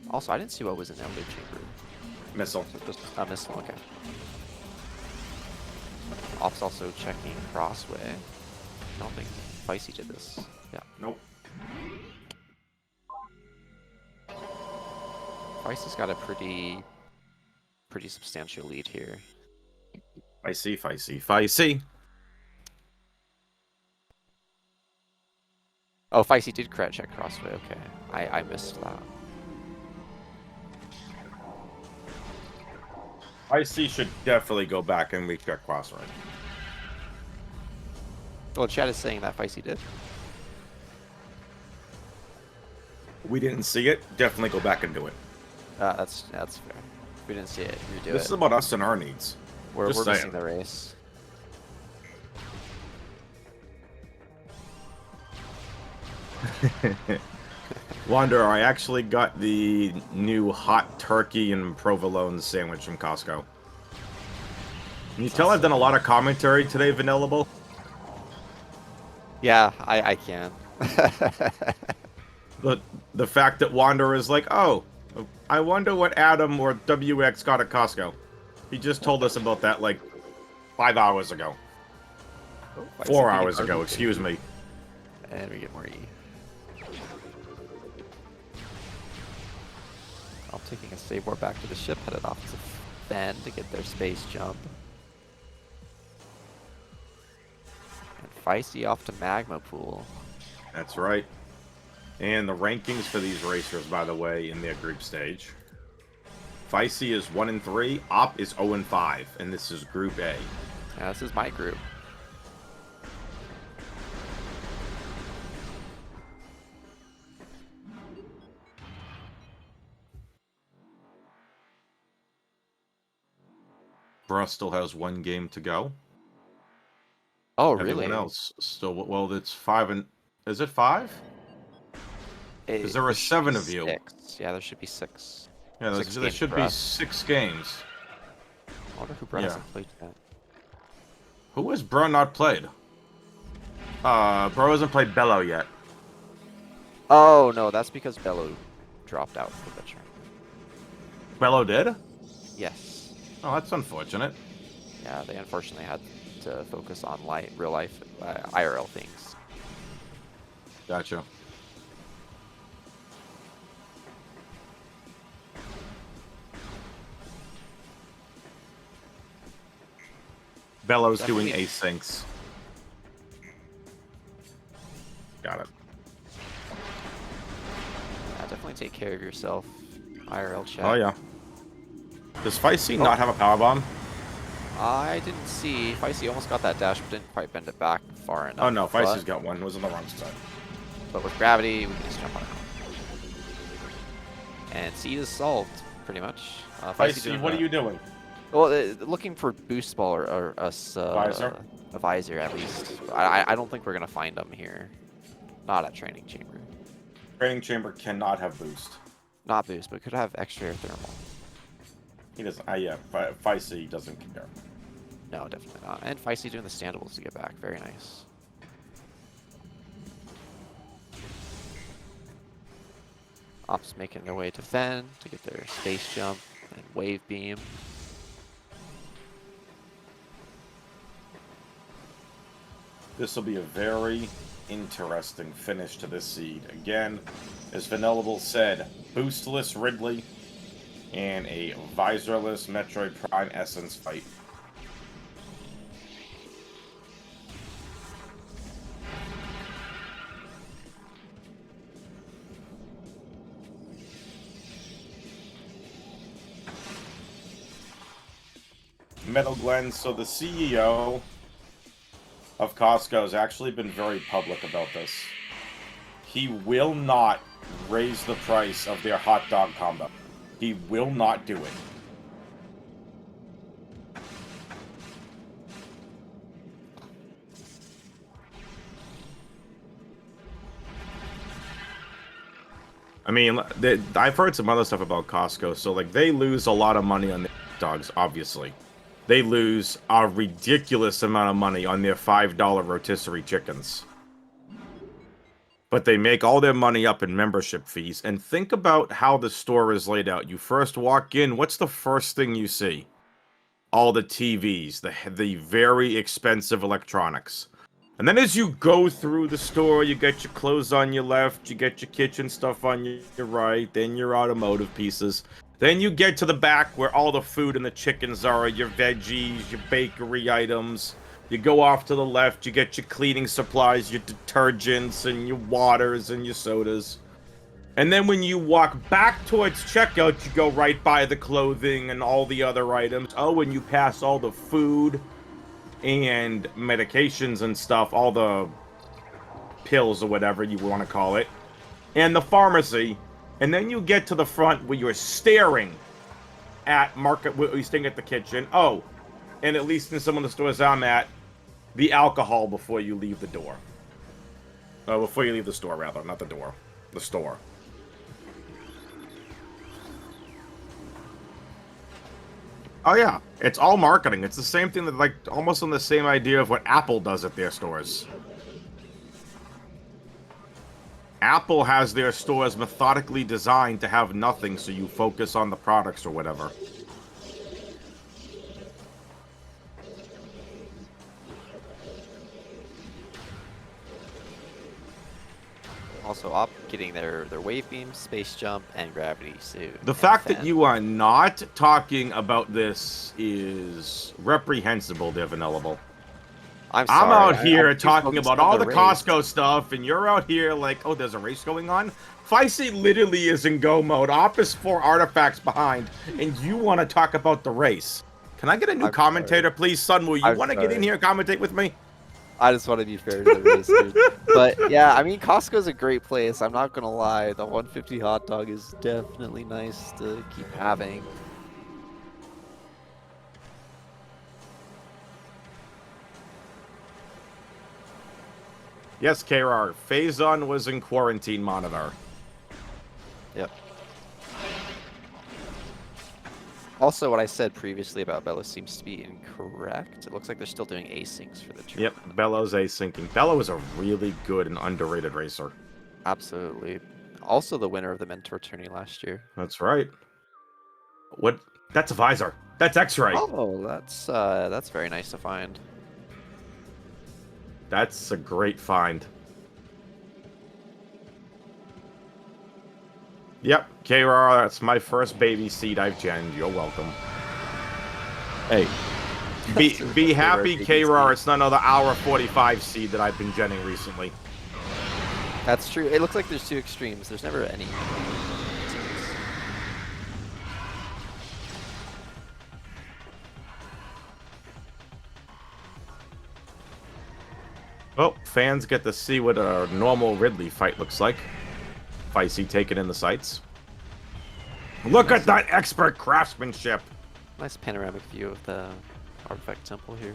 Also, I didn't see what was in Elder Chamber. Missile. So just a missile, okay. Ops also checking Crossway. I don't think Fysi did this. Yeah. Nope. Fysi's got a pretty substantial lead here. Fysi. Oh, Fysi did credit check Crossway, okay. I missed that. Fysi should definitely go back and recheck Crossroad. Well, chat is saying that Fysi did. We didn't see it. Definitely go back and do it. That's fair. We didn't see it. Redo This it. is about us and our needs. We're just missing saying. the race. Wander, I actually got the new hot turkey and provolone sandwich from Costco. Can you tell I've done a lot of commentary today, Vanillable? Yeah, I can. The fact that Wander is like, oh, I wonder what Adam or WX got at Costco. He just told us about that like 5 hours ago. Oh, 4 hours ago, excuse me. And we get more E. I'm taking a save war back to the ship, headed off to Fen to get their space jump. And Fysi off to Magma Pool. That's right. And the rankings for these racers, by the way, in their group stage. Fysi is 1-3, Op is 0-5, and this is Group A. Yeah, this is my group. Bruh still has 1 game to go. Oh, Everyone really? else still, well, it's 5 and... Is it 5? Because there are should 7 be of you. 6. Yeah, there should be 6. Yeah, there 6 games should for be us. 6 games. I wonder who Brett Yeah. hasn't played yet. Who has Bruh not played? Bro hasn't played Bello yet. Oh, no, that's because Bello dropped out for the tournament. Bello did? Yes. Oh, that's unfortunate. Yeah, they unfortunately had to focus on real life IRL things. Gotcha. Bello's doing Definitely. asyncs. Got it. Yeah, definitely take care of yourself, IRL chat. Oh, yeah. Does Fysi not have a power bomb? I didn't see. Fysi almost got that dash, but didn't quite bend it back far enough. Oh, no, Fysi's but, got one. It was on the wrong side. but with gravity, we can just jump on it. And seed is solved, pretty much. Fysi, what are you doing? Well, looking for boost ball or Visor? a visor at least. I don't think we're gonna find them here. Not at training chamber. Training chamber cannot have boost. Not boost, but could have extra air thermal. He doesn't. Yeah, Fysi doesn't care. No, definitely not. And Fysi doing the standables to get back. Very nice. Ops making their way to Fen to get their space jump and wave beam. This will be a very interesting finish to this seed. Again, as Vanillable said, boostless Ridley and a visorless Metroid Prime Essence fight. Metal Glenn, so the CEO of Costco has actually been very public about this. He will not raise the price of their hot dog combo. He will not do it. I mean, I've heard some other stuff about Costco, so like they lose a lot of money on their dogs, obviously. They lose a ridiculous amount of money on their $5 rotisserie chickens. But they make all their money up in membership fees. And think about how the store is laid out. You first walk in, what's the first thing you see? All the TVs, the very expensive electronics. And then as you go through the store, you get your clothes on your left, you get your kitchen stuff on your right, then your automotive pieces. Then you get to the back where all the food and the chickens are, your veggies, your bakery items. You go off to the left, you get your cleaning supplies, your detergents, and your waters, and your sodas. And then when you walk back towards checkout, you go right by the clothing and all the other items. Oh, and you pass all the food and medications and stuff, all the pills or whatever you want to call it, and the pharmacy. And then you get to the front where you're staring at you're staring at the kitchen. Oh, and at least in some of the stores I'm at, the alcohol before you leave the door. Before you leave the store, rather. Not the door. The store. Oh, yeah. It's all marketing. It's the same thing that, like, almost on the same idea of what Apple does at their stores. Apple has their stores methodically designed to have nothing, so you focus on the products or whatever. Also, Op getting their wave beam, space jump, and gravity suit. The fact that you are not talking about this is reprehensible, there, Vanillable. I'm sorry. I'm out here I'm talking about all the race. Costco stuff, and you're out here like, oh, there's a race going on? Fysi literally is in go mode. Op is 4 artifacts behind, and you want to talk about the race. Can I get a new commentator, please? Sunwoo, you want to get in here and commentate with me? I just want to be fair to the racers. But yeah, I mean, Costco's a great place. I'm not going to lie. The 150 hot dog is definitely nice to keep having. Yes, KR. Phazon was in quarantine monitor. Yep. Also, what I said previously about Bello seems to be incorrect. It looks like they're still doing asyncs for the trip. Yep, Bello's asyncing. Bello is a really good and underrated racer. Absolutely. Also the winner of the Mentor tourney last year. That's right. What? That's a visor. That's X-ray. Oh, that's very nice to find. That's a great find. Yep, KR, that's my first baby seed I've genned. You're welcome. Hey, be happy, KR. It's none of the hour 45 seed that I've been genning recently. That's true. It looks like there's 2 extremes. There's never any. Well, fans get to see what a normal Ridley fight looks like. Fysi taking in the sights. Look at that expert craftsmanship! Nice panoramic view of the artifact temple here.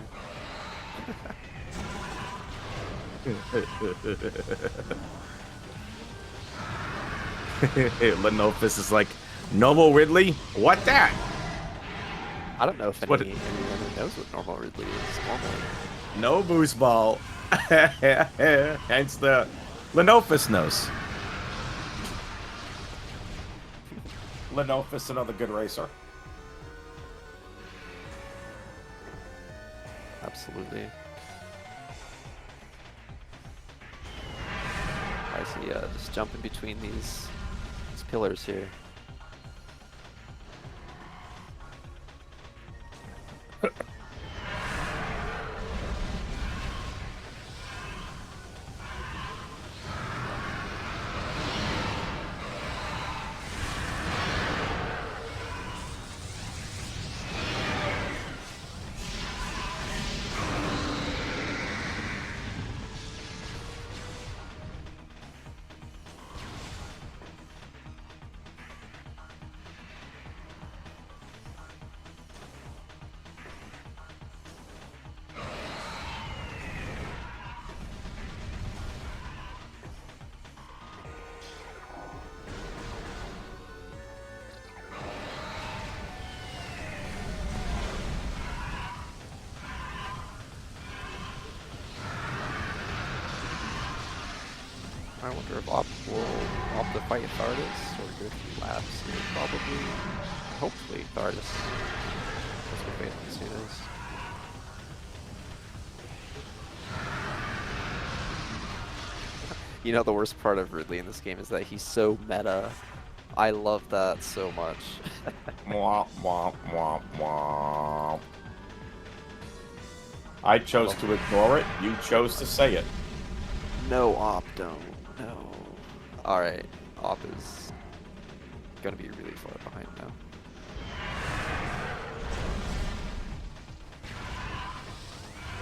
Lenofis is like, normal Ridley? What that? I don't know if anyone knows what normal Ridley is normally. No boost ball. Hence the Lenofis knows. Lenofus, another good racer. Absolutely. I see, just jumping between these pillars here. I wonder if Op will opt to fight Thardus or go through laps here, probably. Hopefully Thardus. That's what Phalanx is. You know, the worst part of Ridley in this game is that he's so meta. I love that so much. Mwah, mwah, mwah, mwah. I chose to ignore it. You chose to say it. No, Op, don't. No. Alright, Op is gonna be really far behind now.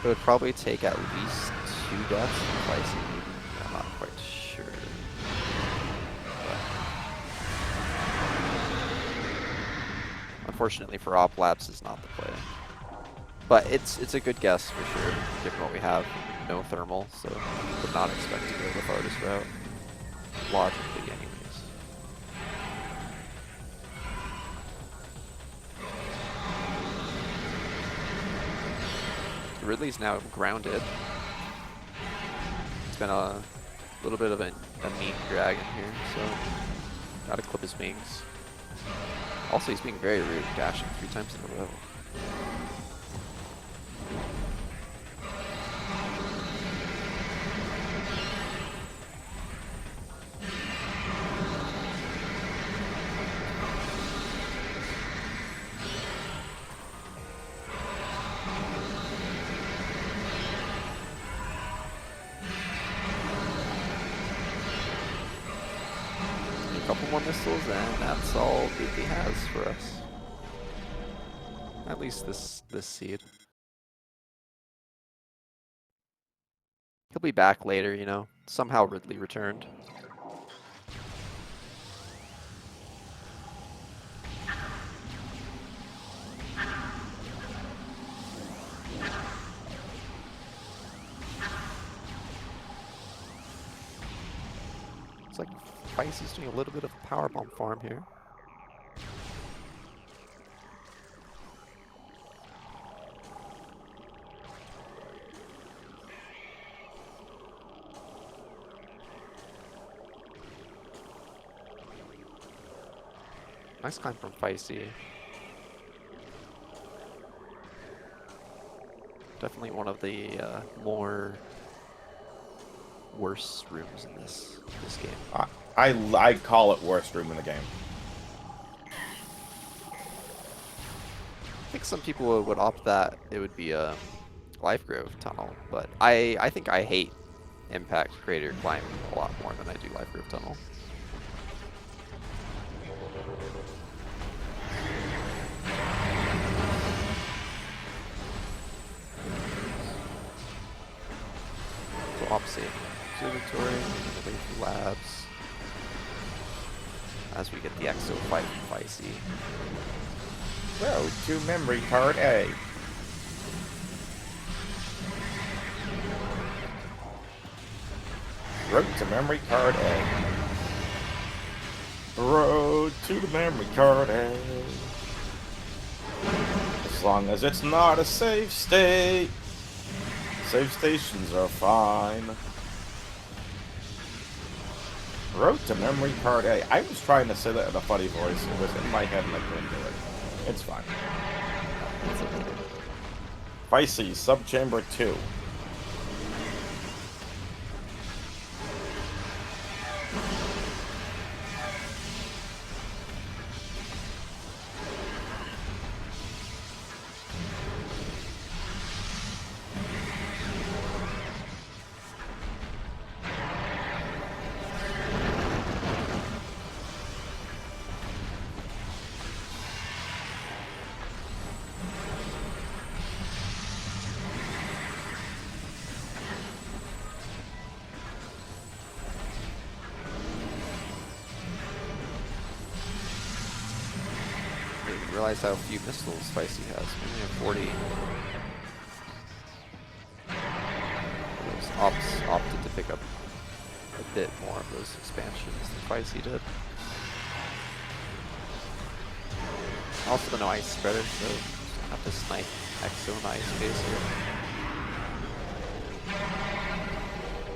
It would probably take at least 2 deaths from Fysi, maybe. I'm not quite sure. But unfortunately for Op, Labs is not the play. But it's a good guess for sure, given what we have. No thermal, so would not expect to go the farthest route. Logically, anyways. Ridley's now grounded. It's been a little bit of a mean dragon here, so gotta clip his wings. Also, he's being very rude, dashing 3 times in a row. Couple more missiles, and that's all Ridley has for us. At least this seed. He'll be back later, you know. Somehow Ridley returned. It's like Fysi's doing a little bit of power bomb farm here. Nice climb from Fysi. Definitely one of the more worse rooms in this game. I call it worst room in the game. I think some people would opt that it would be a Life Grove tunnel, but I think I hate Impact Crater climbing a lot more than I do Life Grove tunnel. So opposite observatory, away from labs. As we get the Exo fight from Fysi. Road to memory card A. Road to memory card A. Road to the memory card A. As long as it's not a safe state, safe stations are fine. Road to Memory Part A. I was trying to say that in a funny voice. It was in my head and I couldn't do it. It's fine. That's okay. Fysi, Subchamber 2. I didn't realize how few missiles Fysi has. We only have 40. Those ops opted to pick up a bit more of those expansions than Fysi did. Also the no ice spreader, so have to snipe Exo in ice space here.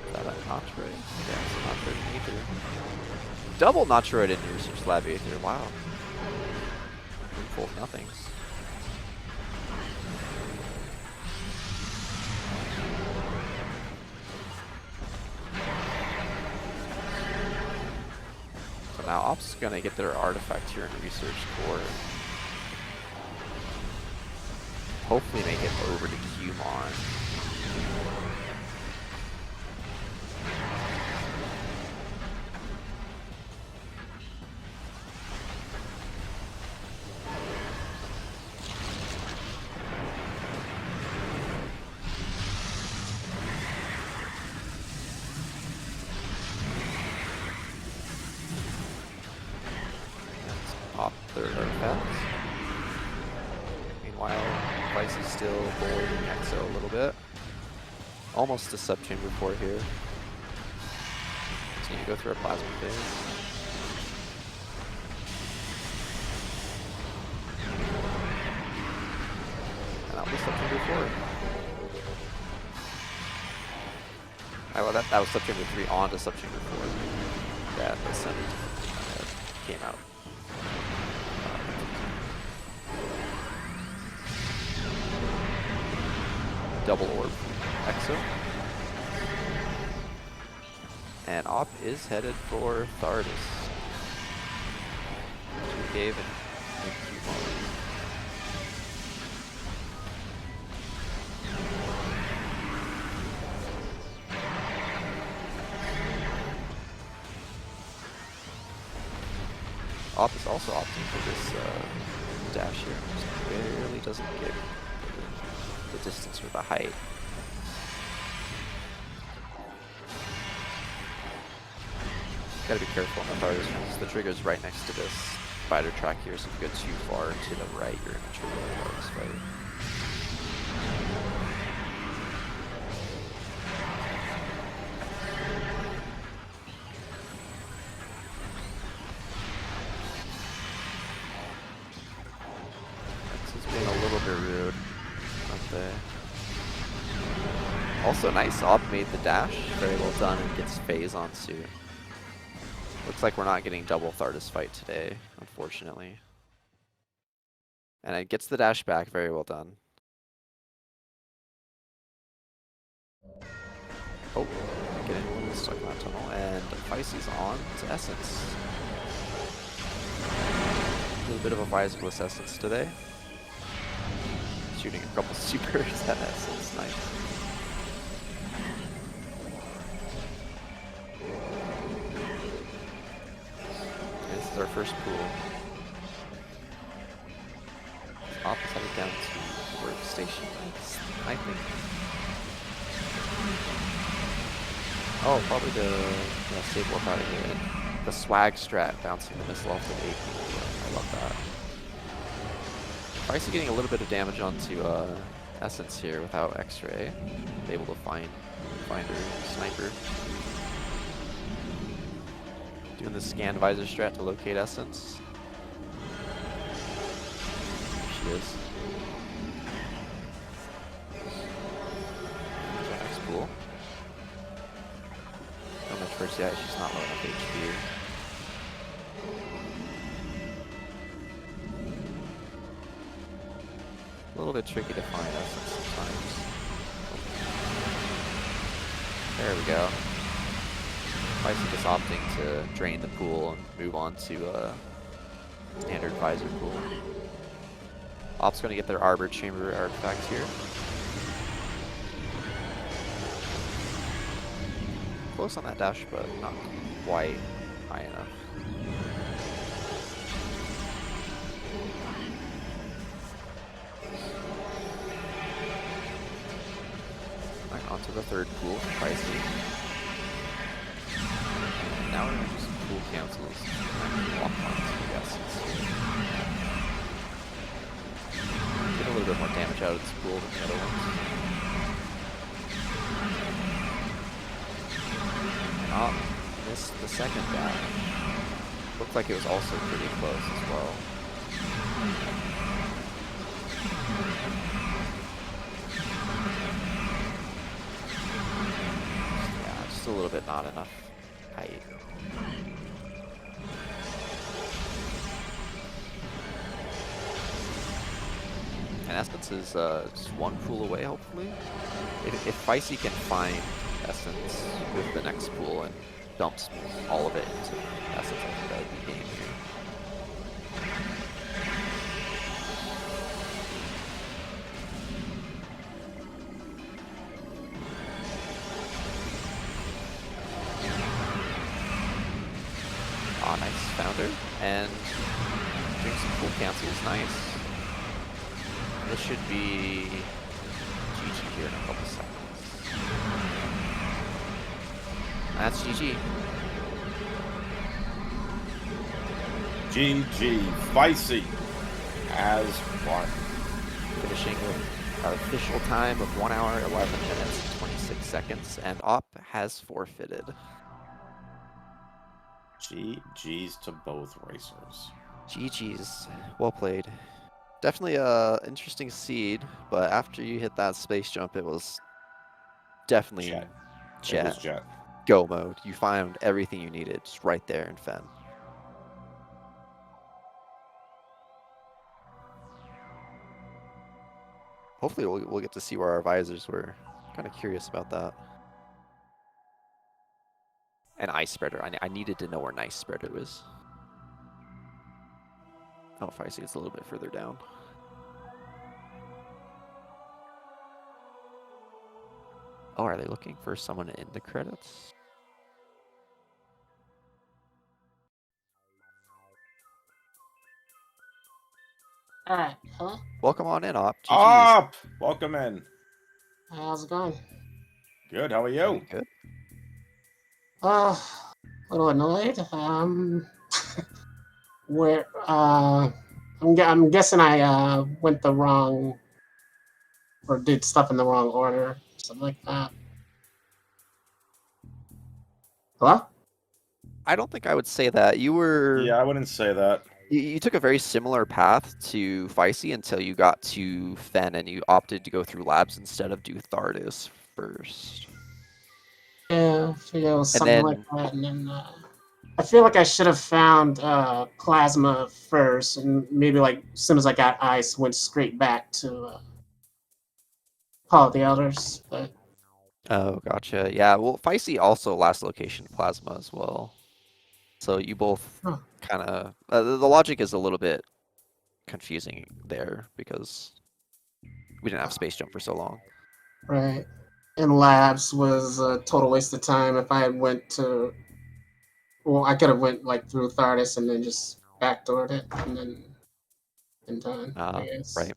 Is that a Metroid? Yeah, it's a Metroid Aether. Double Metroid in your Research Lab Aether, wow. Full of nothings. So now Ops is gonna get their artifact here in Research Core. Hopefully make it over to Qmon. Op their artifacts. Meanwhile, Fysi is still bullying Exo a little bit. Almost a subchamber 4 here. Continue to go through a plasma phase. And that was subchamber 4. Well, that was subchamber 3 onto subchamber 4. That ascended, came out. Double orb Exo. And Op is headed for Thardis. To Cave and Qmon. Op is also opting for this dash here. Just barely doesn't get the distance or the height. Gotta be careful on the Thardis because the trigger's right next to this spider track here, so if you go too far to the right, you're gonna trigger the Thardis fight. This is being a little bit rude. Also nice, Op made the dash, very well done, and gets phase on suit. Looks like we're not getting double Thardis fight today, unfortunately. And it gets the dash back, very well done. Oh, getting a little stuck in that tunnel, and Fysi's on to Essence. A little bit of a Visorless Essence today. Shooting a couple supers at Essence, nice. This is our first pool. Op is headed down to workstation, I think. Oh, probably the save warp out of here. The swag strat bouncing the missile off the AP. I love that. Fysi getting a little bit of damage onto Essence here without X-ray. Able to find her sniper. Doing the scan visor strat to locate Essence. There she is. There's our next pool. No Metroid course, yeah, she's not low enough HP. A little bit tricky to find us sometimes. There we go. Fysi just opting to drain the pool and move on to standard visor pool. Op's going to get their Arbor Chamber artifact here. Close on that dash, but not quite high enough. Right, onto the third pool for Fysi. And now we're going to do some pool cancels. Walk on to the essence. Get a little bit more damage out of this pool than the other ones. Oh, missed the second dash. Looked like it was also pretty close as well. Yeah, just a little bit not enough height. And Essence is just one pool away, hopefully. If Fysi can find Essence with the next pool and dumps all of it into Essence, I think that would be game here. Ah, nice founder. And doing some pool cancels, nice. This should be GG here in a couple seconds. That's GG. GG. Fysi has won. Finishing with our official time of 1 hour, 11 minutes, and 26 seconds, and Op has forfeited. GG's to both racers. GG's. Well played. Definitely a interesting seed, but after you hit that space jump, it was definitely Jet. Jet. It was Jet. Go mode. You found everything you needed just right there in Fen. Hopefully we'll get to see where our visors were. Kind of curious about that. And Ice Spreader. I needed to know where Nice Spreader was. Oh, Fysi, it's a little bit further down. Oh, are they looking for someone in the credits? Alright, hello? Welcome on in, Op. GG's. Up! Welcome in. How's it going? Good, how are you? Good. A little annoyed. Where, I'm guessing I, went the wrong, or did stuff in the wrong order, something like that. Hello? I don't think I would say that. You were... Yeah, I wouldn't say that. You took a very similar path to Fysi until you got to Fen and you opted to go through labs instead of do Thardis first. Yeah, I figured it was And something then- like that, and then, I feel like I should have found, Plasma first, and maybe, like, as soon as I got Ice, went straight back to, Call of the Elders, but... Oh, gotcha. Yeah, well, Fysi also last location Plasma as well. So you both Huh. kind of... the logic is a little bit confusing there because we didn't have Space Jump for so long. Right. And labs was a total waste of time if I had went to... Well, I could have went, like, through Thardis and then just backdoored it and then been done, I guess. Right.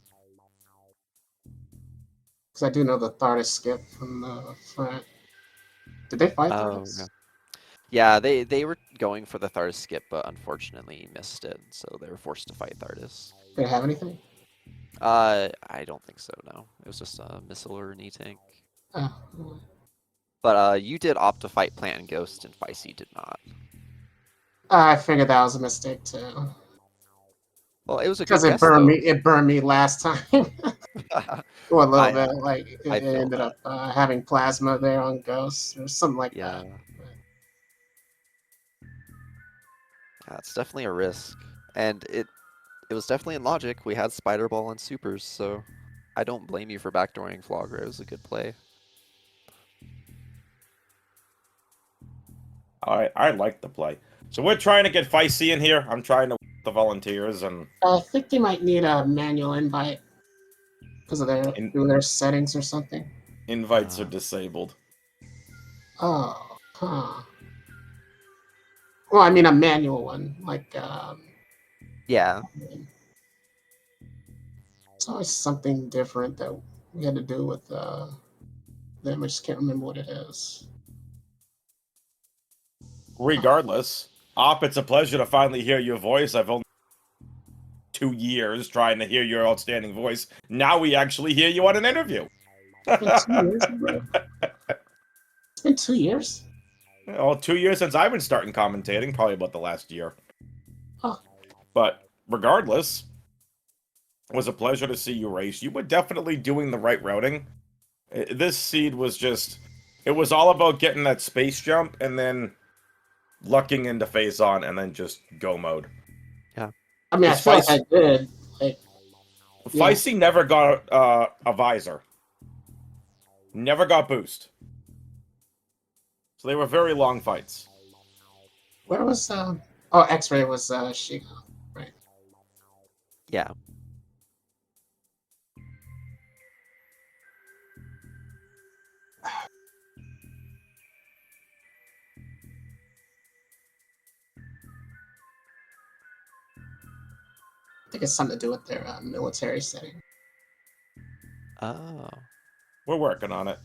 Because I do know the Thardis skip from the front. Did they fight Thardis? Yeah. Yeah, they were going for the Thardis skip, but unfortunately missed it, so they were forced to fight Thardis. Did it have anything? I don't think so, no. It was just a missile or a knee tank. Oh. But you did opt to fight Plant and Ghost, and Fysi did not. I figured that was a mistake too. Well, it was a good Because guess, though. it burned me last time. Well, a little I- bit. Like it I feel ended up having plasma there on Ghost or something like Yeah. that. Yeah, it's definitely a risk, and it was definitely in logic. We had Spider Ball and Supers, so I don't blame you for backdooring Flogger. It was a good play. I like the play. So we're trying to get Fysi in here. I'm trying to the volunteers and I think they might need a manual invite because of their settings or something. invites are disabled. Oh, huh. Well, I mean a manual one, like Yeah, it's always something different that we had to do with them. I just can't remember what it is. Regardless, Op, it's a pleasure to finally hear your voice. I've only 2 years trying to hear your outstanding voice. Now we actually hear you on an interview. It's been 2 years. It's been 2 years. Well, 2 years since I've been starting commentating, probably about the last year. Oh. But regardless, it was a pleasure to see you race. You were definitely doing the right routing. This seed was just, it was all about getting that space jump and then lucking into phase on and then just go mode. yeah. I mean, I feel like I did. Like, yeah. Fysi never got a visor. Never got boost. So they were very long fights. Where was Oh, X-Ray was Shigo, right? Yeah. I think it's something to do with their military setting. Oh. We're working on it.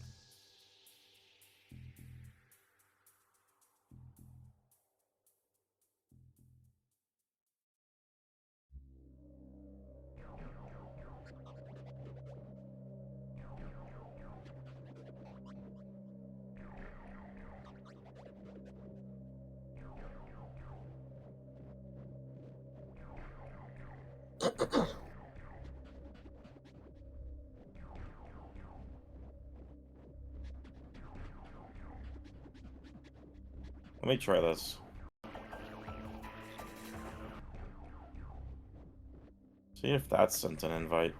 Let me try this. See if that sent an invite.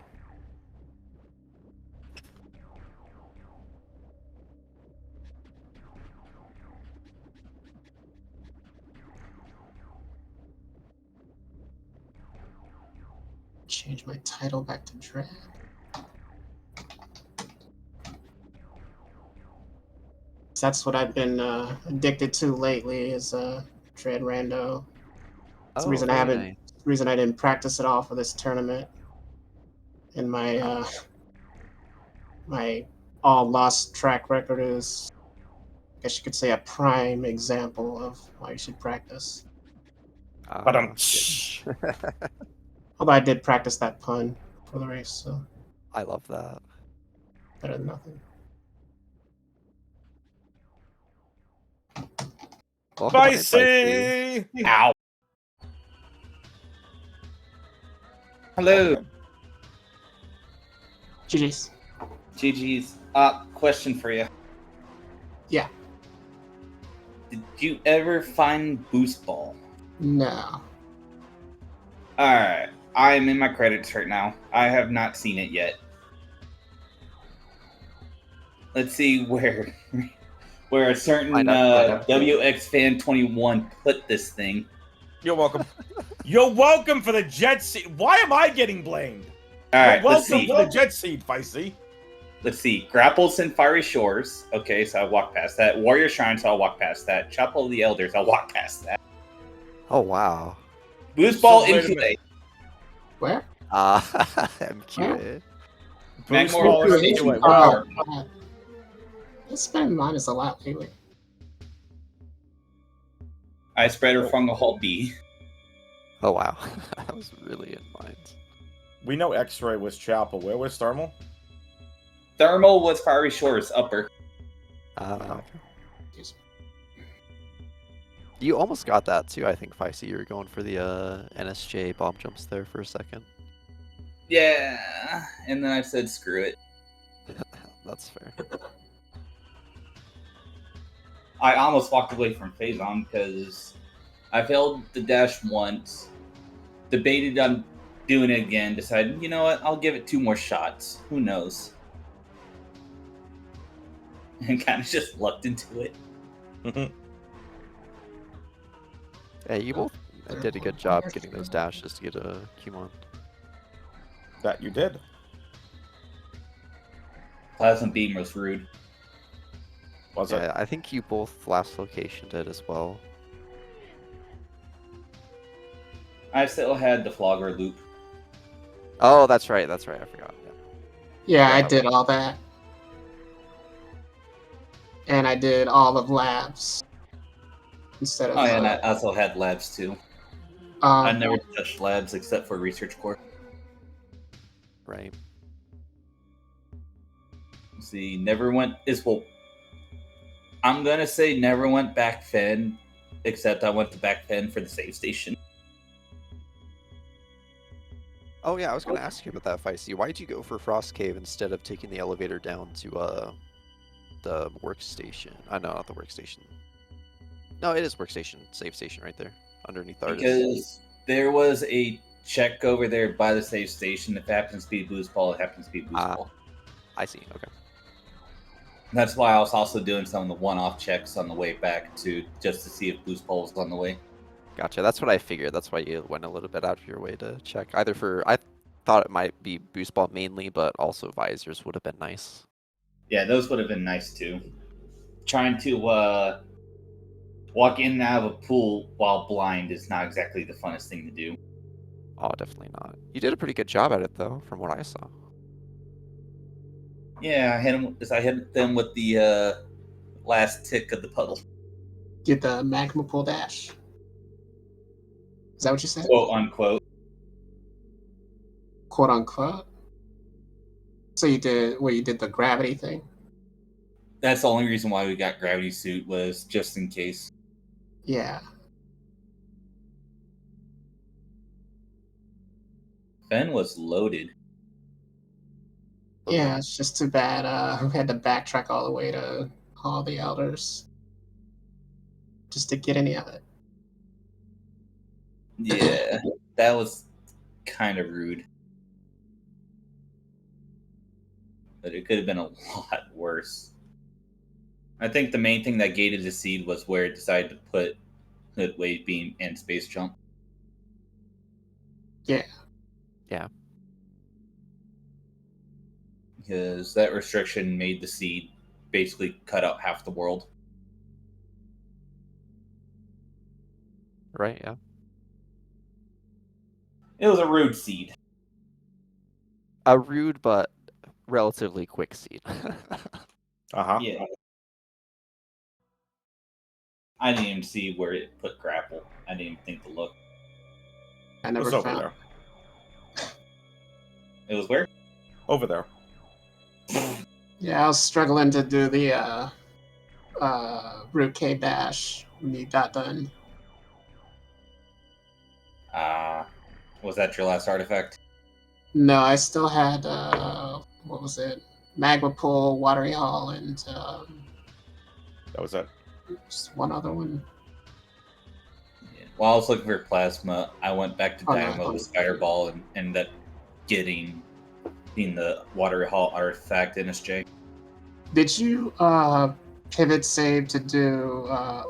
Change my title back to Dread. That's what I've been addicted to lately is Dread Rando. That's the reason I haven't. Nice. The reason I didn't practice at all for this tournament. And my my all lost track record is, I guess you could say, a prime example of why you should practice. But Although I did practice that pun for the race, so I love that. better than nothing. Welcome on in, Fysi. Fysi! Ow! Hello, GG's. GG's. Question for you. Yeah. Did you ever find Boost Ball? No. Alright, I'm in my credits right now. I have not seen it yet. Let's see where a certain WX fan 21 put this thing. You're welcome. You're welcome for the jet seed. Why am I getting blamed? Alright, You're let's welcome see. for the jet seed, Fysi. Let's see. Grapples and Fiery Shores. Okay, so I walk past that. Warrior Shrine, so I'll walk past that. Chapel of the Elders, I'll walk past that. Oh wow. Boost Ball wait a MQA. minute. Where? MQA. Boost Magmar ball Rotation anyway. Power. It's been minus a lot lately. I spread her Fungal Hall B. Oh wow. I was really in mind. We know X-Ray was Chapel. Where was Thermal? Thermal was Fiery Shores, upper. You almost got that too, I think, Fysi. You were going for the NSJ bomb jumps there for a second. Yeah, and then I said screw it. That's fair. I almost walked away from Phazon because I failed the dash once, debated on doing it again, decided, you know what, I'll give it 2 more shots. Who knows? And kind of just lucked into it. Yeah, you both did a good job getting those dashes to get a Cumon. That you did. Plasma Beam was rude. Was it? Yeah, I think you both last location did as well. I still had the Flogger loop. Oh, that's right. That's right. I forgot. Yeah, I Yeah. did all that. And I did all of labs instead of. Oh, yeah, and I also had labs too. I never touched labs except for research core. Right. See, never went is well. I'm gonna say never went back Fen, except I went to back Fen for the save station. Oh yeah, I was gonna ask you about that, Fysi. Why did you go for Frost Cave instead of taking the elevator down to the workstation? No, not the workstation. No, it is workstation, save station right there, underneath Artist. Because there was a check over there by the save station. If it happens to be boost ball, it happens to be boost ball. I see. Okay. That's why I was also doing some of the one-off checks on the way back to just to see if boost ball was on the way. Gotcha. That's what I figured. That's why you went a little bit out of your way to check. Either for I thought it might be boost ball mainly, but also visors would have been nice. Yeah, those would have been nice too. Trying to walk in and out of a pool while blind is not exactly the funnest thing to do. Oh, definitely not. You did a pretty good job at it though, from what I saw. Yeah, I hit them with the last tick of the puddle. Get the magma pool dash. Is that what you said? Quote unquote. Quote unquote. So you did you did the gravity thing? That's the only reason why we got gravity suit was just in case. Yeah. Ben was loaded. Yeah, it's just too bad we had to backtrack all the way to all the elders just to get any of it. Yeah, that was kind of rude. But it could have been a lot worse. I think the main thing that gated the seed was where it decided to put Hood Wave Beam and Space Jump. Yeah. Yeah. Because that restriction made the seed basically cut out half the world. Right, yeah. It was a rude seed. A rude but relatively quick seed. Yeah. I didn't even see where it put grapple. I didn't even think to look. I It never was over found. there. It was where? Over there. Yeah, I was struggling to do the root K dash when you got done. Was that your last artifact? No, I still had what was it? Magma pool, watery hall, and That was it. just one other one. Yeah. While I was looking for plasma, I went back to Oh, no, Dynamo oh. with Fireball and ended up getting the Watery Hall artifact NSJ. Did you pivot save to do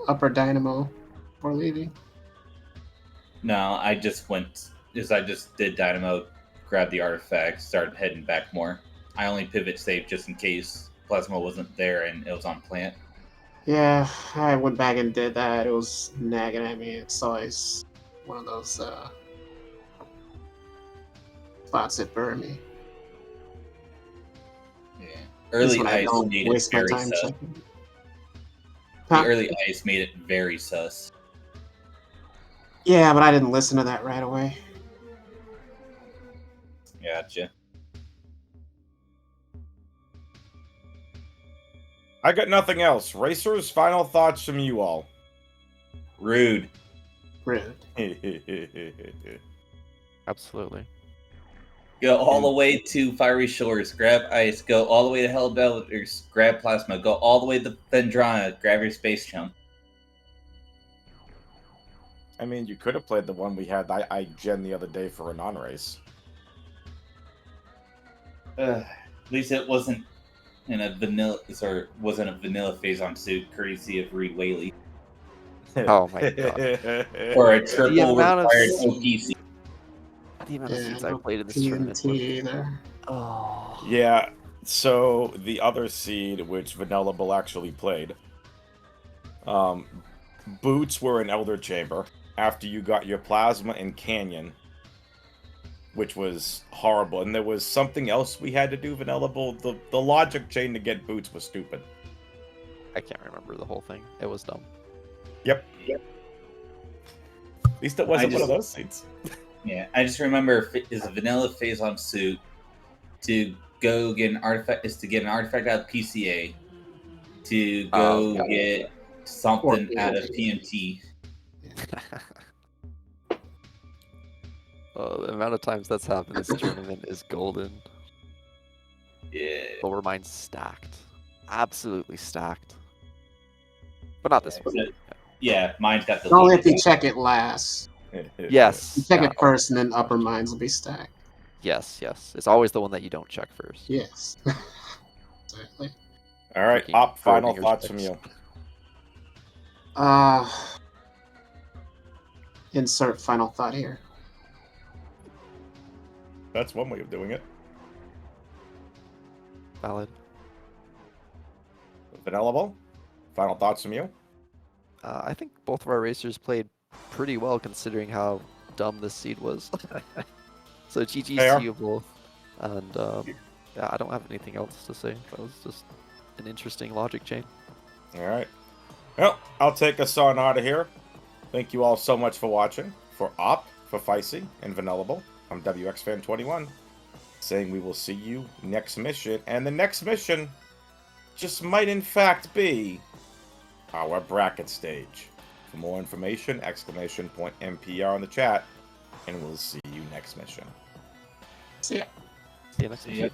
upper dynamo before leaving? No, I just did Dynamo, grabbed the artifact, started heading back more. I only pivot saved just in case Plasma wasn't there and it was on plant. Yeah, I went back and did that. It was nagging at me. It's always one of those spots that burn me. Yeah. Just Early when I ice don't made it waste my very time sus. checking. The Huh? early ice made it very sus. Yeah, but I didn't listen to that right away. Gotcha. I got nothing else. Racers, final thoughts from you all. Rude. Rude. Absolutely. Go all the way to Fiery Shores, grab ice. Go all the way to Hellbelters, grab plasma. Go all the way to Vendrana, grab your space jump. I mean, you could have played the one we had I gen the other day for a non-race. At least it wasn't in a vanilla, or wasn't a vanilla phase on suit, courtesy of Reed Whaley, Oh my god. or a triple amount of required seed- OPC. The amount of Yeah, seeds I no played in this tournament. TNT there. Oh. Yeah, so the other seed, which Vanillable actually played, boots were in Elder Chamber after you got your Plasma and Canyon, which was horrible. And there was something else we had to do, Vanillable. The logic chain to get boots was stupid. I can't remember the whole thing. It was dumb. Yep. At least it wasn't one of those seeds. Yeah, I just remember is a vanilla phase on suit to go get an artifact is to get an artifact out of PCA, to go get something out of PMT. The amount of times that's happened this tournament is golden. Yeah. Lower mine's stacked. Absolutely stacked. But not this one. Yeah, mine's got the. Only if you check it last. Yes. You check yeah. it first, and then upper mines will be stacked. Yes. It's always the one that you don't check first. Yes. Exactly. All right, Freaking Op, final Schrodinger's thoughts from picks. you. Insert final thought here. That's one way of doing it. Valid. Vanillable, final thoughts from you. I think both of our racers played pretty well considering how dumb this seed was. So GG's Fair. to you both. And yeah, I don't have anything else to say. That was just an interesting logic chain. All right. Well, I'll take us on out of here. Thank you all so much for watching. For Op, for Fysi, and Vanillable, I'm WXFan21, saying we will see you next mission. And the next mission just might in fact be our bracket stage. For more information, !NPR in the chat, and we'll see you next mission. See ya. See you next See ya. week.